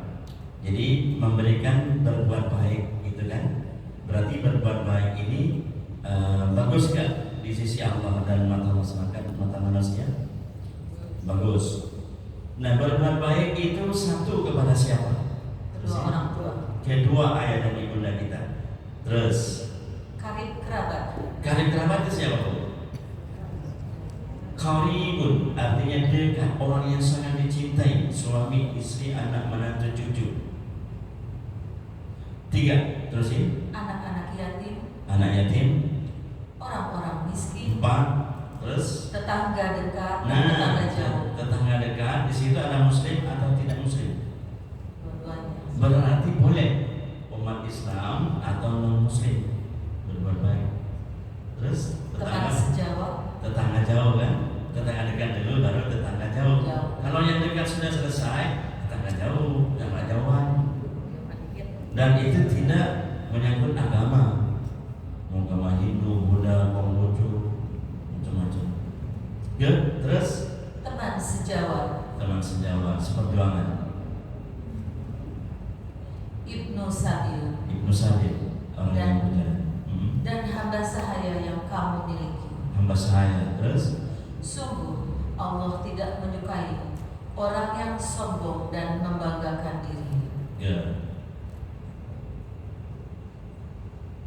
Jadi memberikan berbuat baik gitu kan? Berarti berbuat baik ini bagus gak di sisi Allah dan mata masyarakat, mata manusia? Bagus. Nah, berbuat baik itu satu kepada siapa? Kedua orang tua. Kedua ayah dan ibunda kita. Terus Karib kerabat. karib kerabat itu siapa Bu? Qaribun artinya dekat, orang yang sangat dicintai, suami, istri, anak, menantu, cucu. 3, terusin. Anak-anak yatim. Anak yatim. Orang-orang miskin. 4, terus. Tetangga dekat. Nah, tetangga jauh. tetangga dekat. Di situ ada muslim atau tidak muslim? Dua-duanya. Berarti boleh umat Islam atau non muslim berbuat baik. Terus Teman sejawat. tetangga jauh kan? Tetangga dekat dulu baru tetangga jauh. Jauh. Kalau yang dekat sudah selesai, tetangga jauh, yang jauhan. Dan itu tidak menyangkut agama. Mau agama Hindu, Buddha, Konghucu, macam-macam. Ya, terus Teman sejawat. teman sejawat, seperjuangan. Ibnu Sabil. Ibnu Sabil, orang Dan- yang punya Dan hamba sahaya yang kamu miliki. hamba sahaya. Terus Sungguh Allah tidak menyukai orang yang sombong dan membanggakan diri. Ya.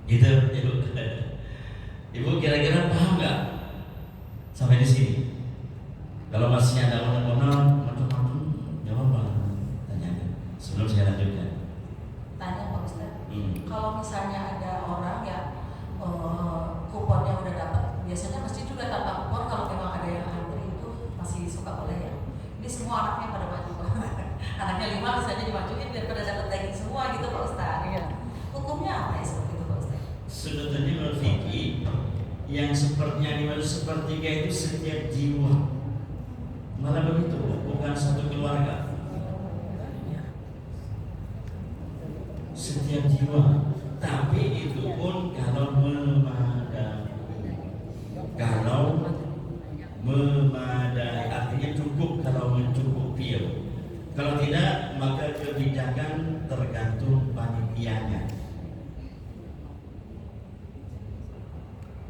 Gitu, Ibu. Ibu kira-kira paham nggak sampai di sini? Kalau masih ada onak-onak, jawab apa? Tanyakan sebelum saya lanjutkan. Tanya Pak Ustaz, kalau misalnya ada orang yang kuponnya udah dapat, biasanya masjid juga tanpa kupon. Kalau memang ada yang antri itu masih suka boleh ya. Ini semua anaknya pada maju, anaknya 5 misalnya dimajuin biar pada dapat daging semua gitu Pak Ustaz. Iya. Hukumnya apa ya seperti itu Pak Ustaz? Sebetulnya menurut fikih yang sepertinya dimaksud sepertiga itu setiap jiwa, malah begitu, bukan satu keluarga. Setiap jiwa, tapi itu pun kalau memadai, artinya cukup, kalau mencukupi. Kalau tidak, maka kebijakan tergantung panitianya.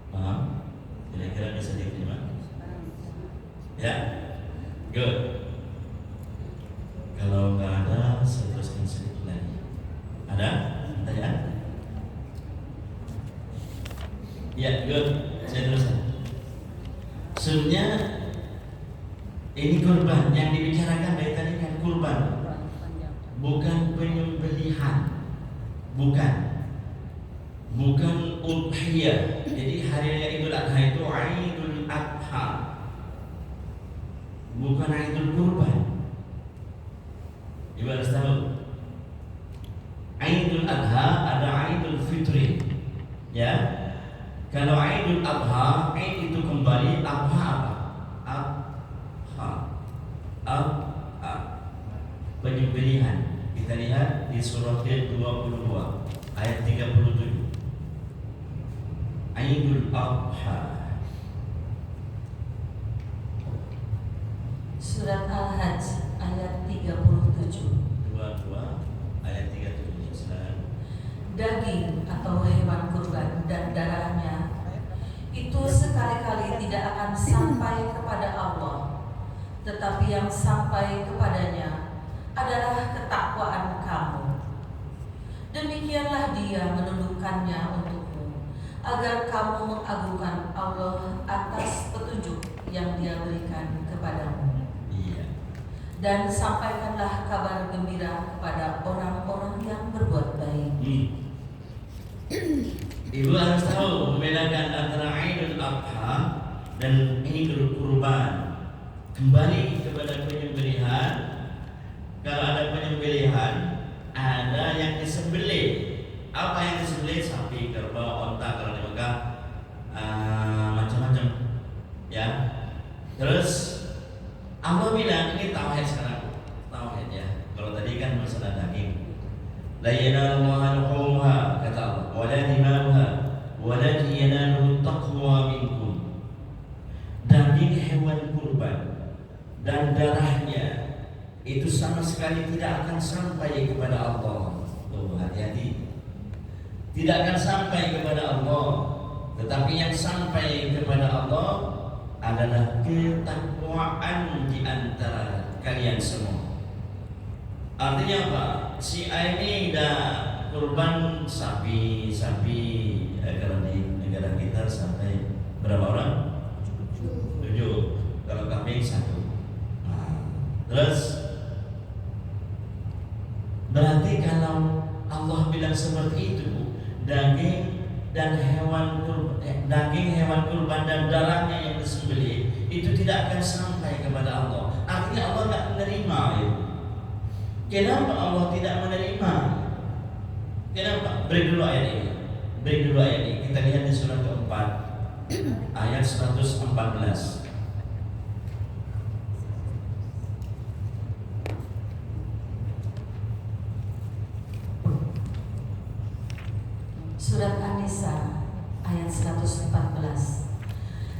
Paham? Kira-kira bisa diterima? Ya, good. Kalau nggak ada, saya teruskan sedikit lagi. Ada? Pertanyaan? Ya, good. Saya teruskan. Sebenarnya ini kurban yang dibicarakan dari tadi kan kurban, bukan penyembelihan, bukan udhiyah. Jadi hari raya Idul Adha itu Idul Adha, bukan Idul Kurban. Ibu harus tahu, Idul Adha ada Idul Fitri, ya. Kalau Idul Adha, Id itu kembali, Adha apa? Adha, penyembelihan. Kita lihat di surah 22 ayat 37. Idul Adha. Surat Al-Hajj ayat 37. 22 ayat 37. Silakan. Daging atau hewan kurban dan darahnya itu sekali-kali tidak akan sampai kepada Allah, tetapi yang sampai kepadanya adalah ketakwaan kamu. Demikianlah Dia menundukkannya untukmu, agar kamu mengagungkan Allah atas petunjuk yang Dia berikan kepadamu. Iya. Dan sampaikanlah kabar gembira kepada orang-orang yang berbuat baik. Ibu harus tahu membedakan antara Idul Adha dan Idul Kurban. Kembali kepada penyembelihan. Kalau ada penyembelihan, ada yang disembelih. Apa yang disembelih? Sapi, kerbau, onta kalau di Mekah, macam-macam. Ya. Terus Allah bilang ini tauhid sekarang. Tauhid ya. Kalau tadi kan masalah daging. La yanaluha luhumha, kata Allah, wala dimauha, walakin yanaluhu taqwa minkum. Daging hewan kurban dan darahnya itu sama sekali tidak akan sampai kepada Allah. Tuh, hati-hati. Tidak akan sampai kepada Allah, tetapi yang sampai kepada Allah adalah ketakwaan di antara kalian semua. Artinya apa? Si A ini dah kurban sapi, kalau di negara kita sampai berapa orang? 7. Kalau kambing 1. Terus berarti kalau Allah bilang seperti itu, daging hewan kurban dan darahnya yang disembelih itu tidak akan sampai kepada Allah. Artinya Allah tidak menerima itu. Kenapa Allah tidak menerima? Kenapa? Beri dulu ayat ini. Kita lihat di surah keempat ayat 114. Surat An-Nisa ayat 114.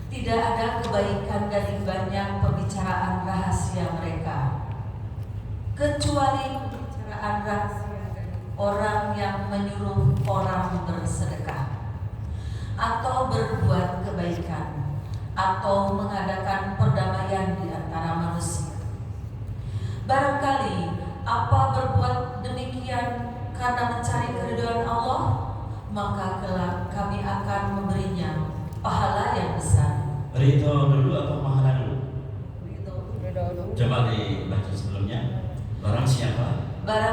Tidak ada kebaikan dari banyak pembicaraan rahasia mereka, kecuali pembicaraan rahasia dari orang yang menyuruh orang bersedekah atau berbuat kebaikan atau mengadakan perdamaian di antara manusia. Barangkali apa berbuat demikian karena mencari keridhaan Allah, maka kelak kami akan memberinya pahala yang besar. Ridho dulu atau pahala dulu? Ridho. Coba dibaca sebelumnya. Barang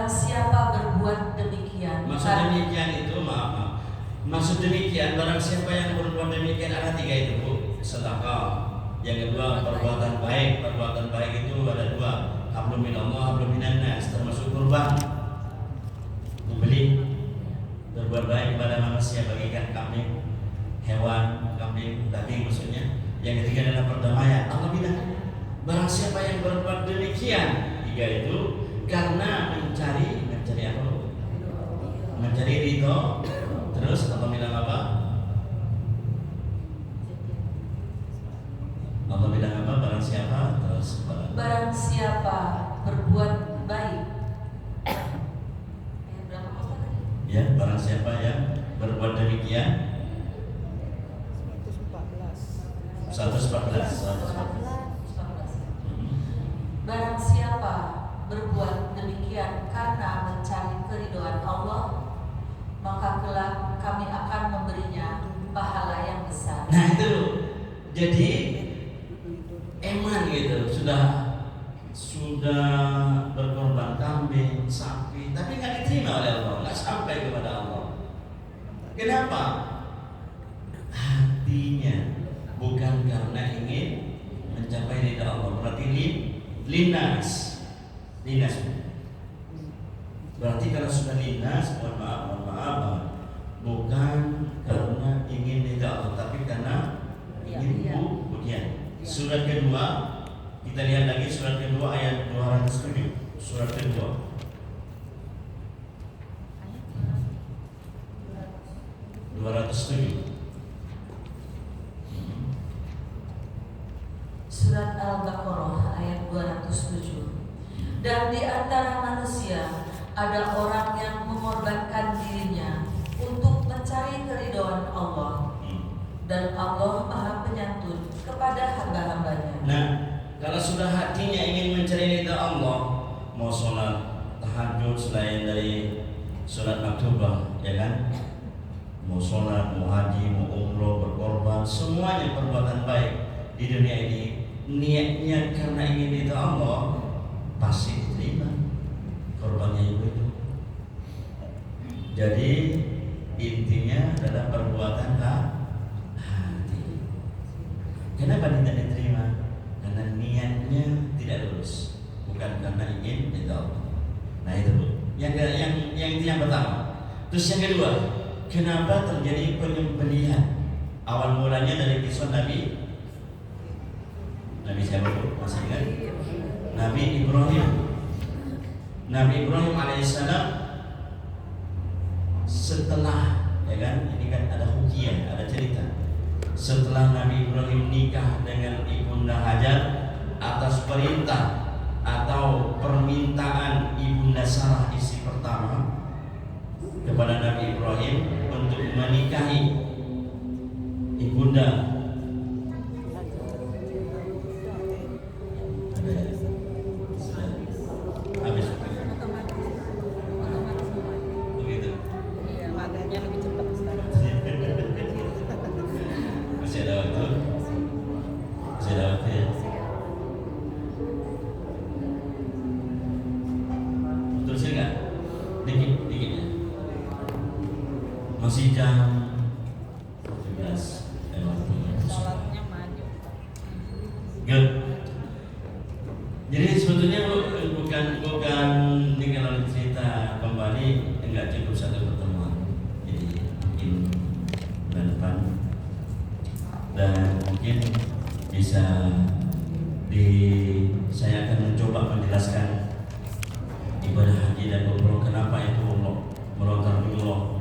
siapa berbuat demikian. Maksud demikian itu maaf. Maksud demikian barang siapa yang berbuat demikian ada 3 itu Bu. Sedekah. Yang kedua perbuatan baik. Perbuatan baik itu ada 2. Hablum minallah, hablum minannas, termasuk kurban. Membeli berbuat baik kepada manusia, bagikan kambing, hewan, kambing, daging maksudnya. Yang ketiga adalah perdamaian. Allah bilang barang siapa yang berbuat demikian, 3 itu karena mencari apa? Mencari ridho. Terus Allah bilang apa? Allah bilang apa? Barang siapa? Terus barang siapa berbuat baik. Ya, barang siapa yang berbuat demikian. 114. Barang siapa berbuat demikian karena mencari keridhaan Allah, maka kelak kami akan memberinya pahala yang besar. Nah itu, jadi eman gitu, sudah berkorban kambing, sapi, tapi nggak diterima oleh Allah, nggak sampai kepada Allah. Kenapa? Hatinya bukan karena ingin mencapai ridha Allah. Berarti linas. Berarti kalau sudah linas, mohon maaf, bukan karena ingin ridha Allah, tapi karena ingin pujian. Surat kedua, kita lihat lagi surat kedua ayat 207. Surat kedua. Surat Al-Baqarah ayat 207. Dan di antara manusia ada orang yang mengorbankan dirinya untuk mencari keridhaan Allah, dan Allah Maha Penyantun kepada hamba-hambanya. Nah, kalau sudah hatinya ingin mencari ridha Allah, mau sholat tahajud selain dari sholat maktubah, ya kan? Mau sholat, mau haji, mau umroh, berkorban, semuanya perbuatan baik di dunia ini, niatnya karena ingin ridha Allah, pasti diterima korbannya itu. Jadi intinya adalah perbuatan hati. Kenapa tidak diterima? Karena niatnya tidak lurus, bukan karena ingin ridha Allah. Nah itu Bu. Yang pertama. Terus yang kedua, kenapa terjadi penyembelihan? Awal mulanya dari kisah Nabi siapa Bu? Masih ingat? Nabi Ibrahim. Nabi Ibrahim alaihissalam setelah, ya kan, ini kan ada hukiyah, ada cerita. Setelah Nabi Ibrahim nikah dengan Ibunda Hajar atas perintah atau permintaan Ibunda Sarah istri pertama kepada Nabi Ibrahim untuk menikahi Ibunda masih jam 17 Sholatnya maju. Good. Jadi sebetulnya bukan ini kalau cerita kembali enggak cukup satu pertemuan. Jadi mungkin bulan depan dan mungkin bisa saya akan mencoba menjelaskan ibadah haji dan umroh, kenapa itu melontar dulu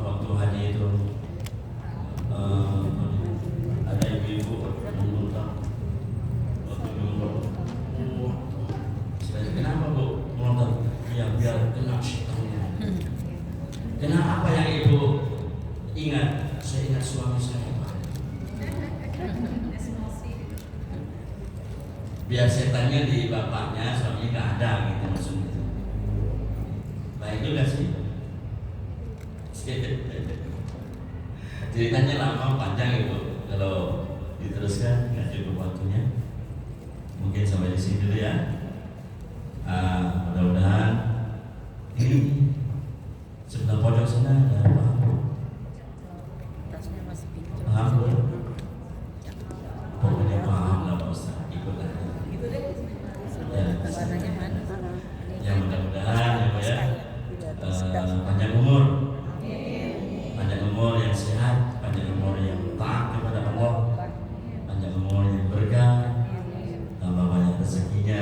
waktu haji itu ada ibu-ibu melontar waktu umroh. Kenapa Bu melontar? Ya biar kena syaitannya. Kenapa yang ibu ingat? Saya ingat suami saya. biar setannya di bapaknya, suaminya nggak ada gitu maksudnya. Baik juga sih. Ceritanya lama panjang itu, kalau diteruskan nggak cukup waktunya. Mungkin sampai di sini dulu ya. Mudah-mudahan ini sebelah pojok sana ada apa? Tasnya masih pinjam. Paham belum? Pokoknya paham lah Pak Ustaz, ikut aja. Gitu deh. Ya, Warnanya mana? ya mudah-mudahan ya Pak ya, panjang umur, panjang umur yang sehat, panjang umur yang taat kepada Allah, panjang umur yang berkah, tambah banyak rezekinya,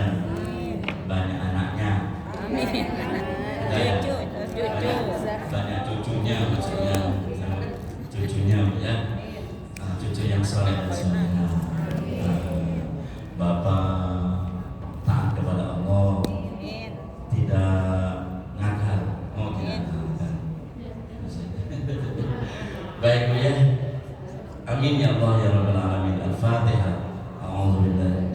banyak anaknya, Amin. dan Cucu. banyak cucunya maksudnya, cucunya ya, cucu yang soleh dan solehah. Bapak taat kepada Allah, tidak ngakal, tidak ngakal. Baik Bu ya, amin ya Allah ya Rabbal Alamin. Al-Fatihah. A'udzubillah.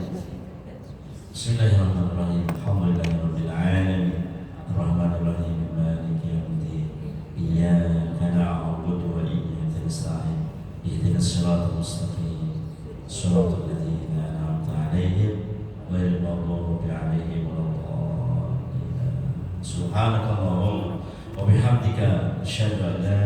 Bismillahirrahmanirrahim. Alhamdulillahirabbil alamin. Arrahmanirrahim. Maliki yaumiddin. Iyyaka na'budu wa iyyaka nasta'in. Ihdinas siratal mustaqim. Shiratal ladzina an'amta 'alaihim ghairil maghdubi 'alaihim waladdallin. Subhanakallahumma wa bihamdika asyhadu an la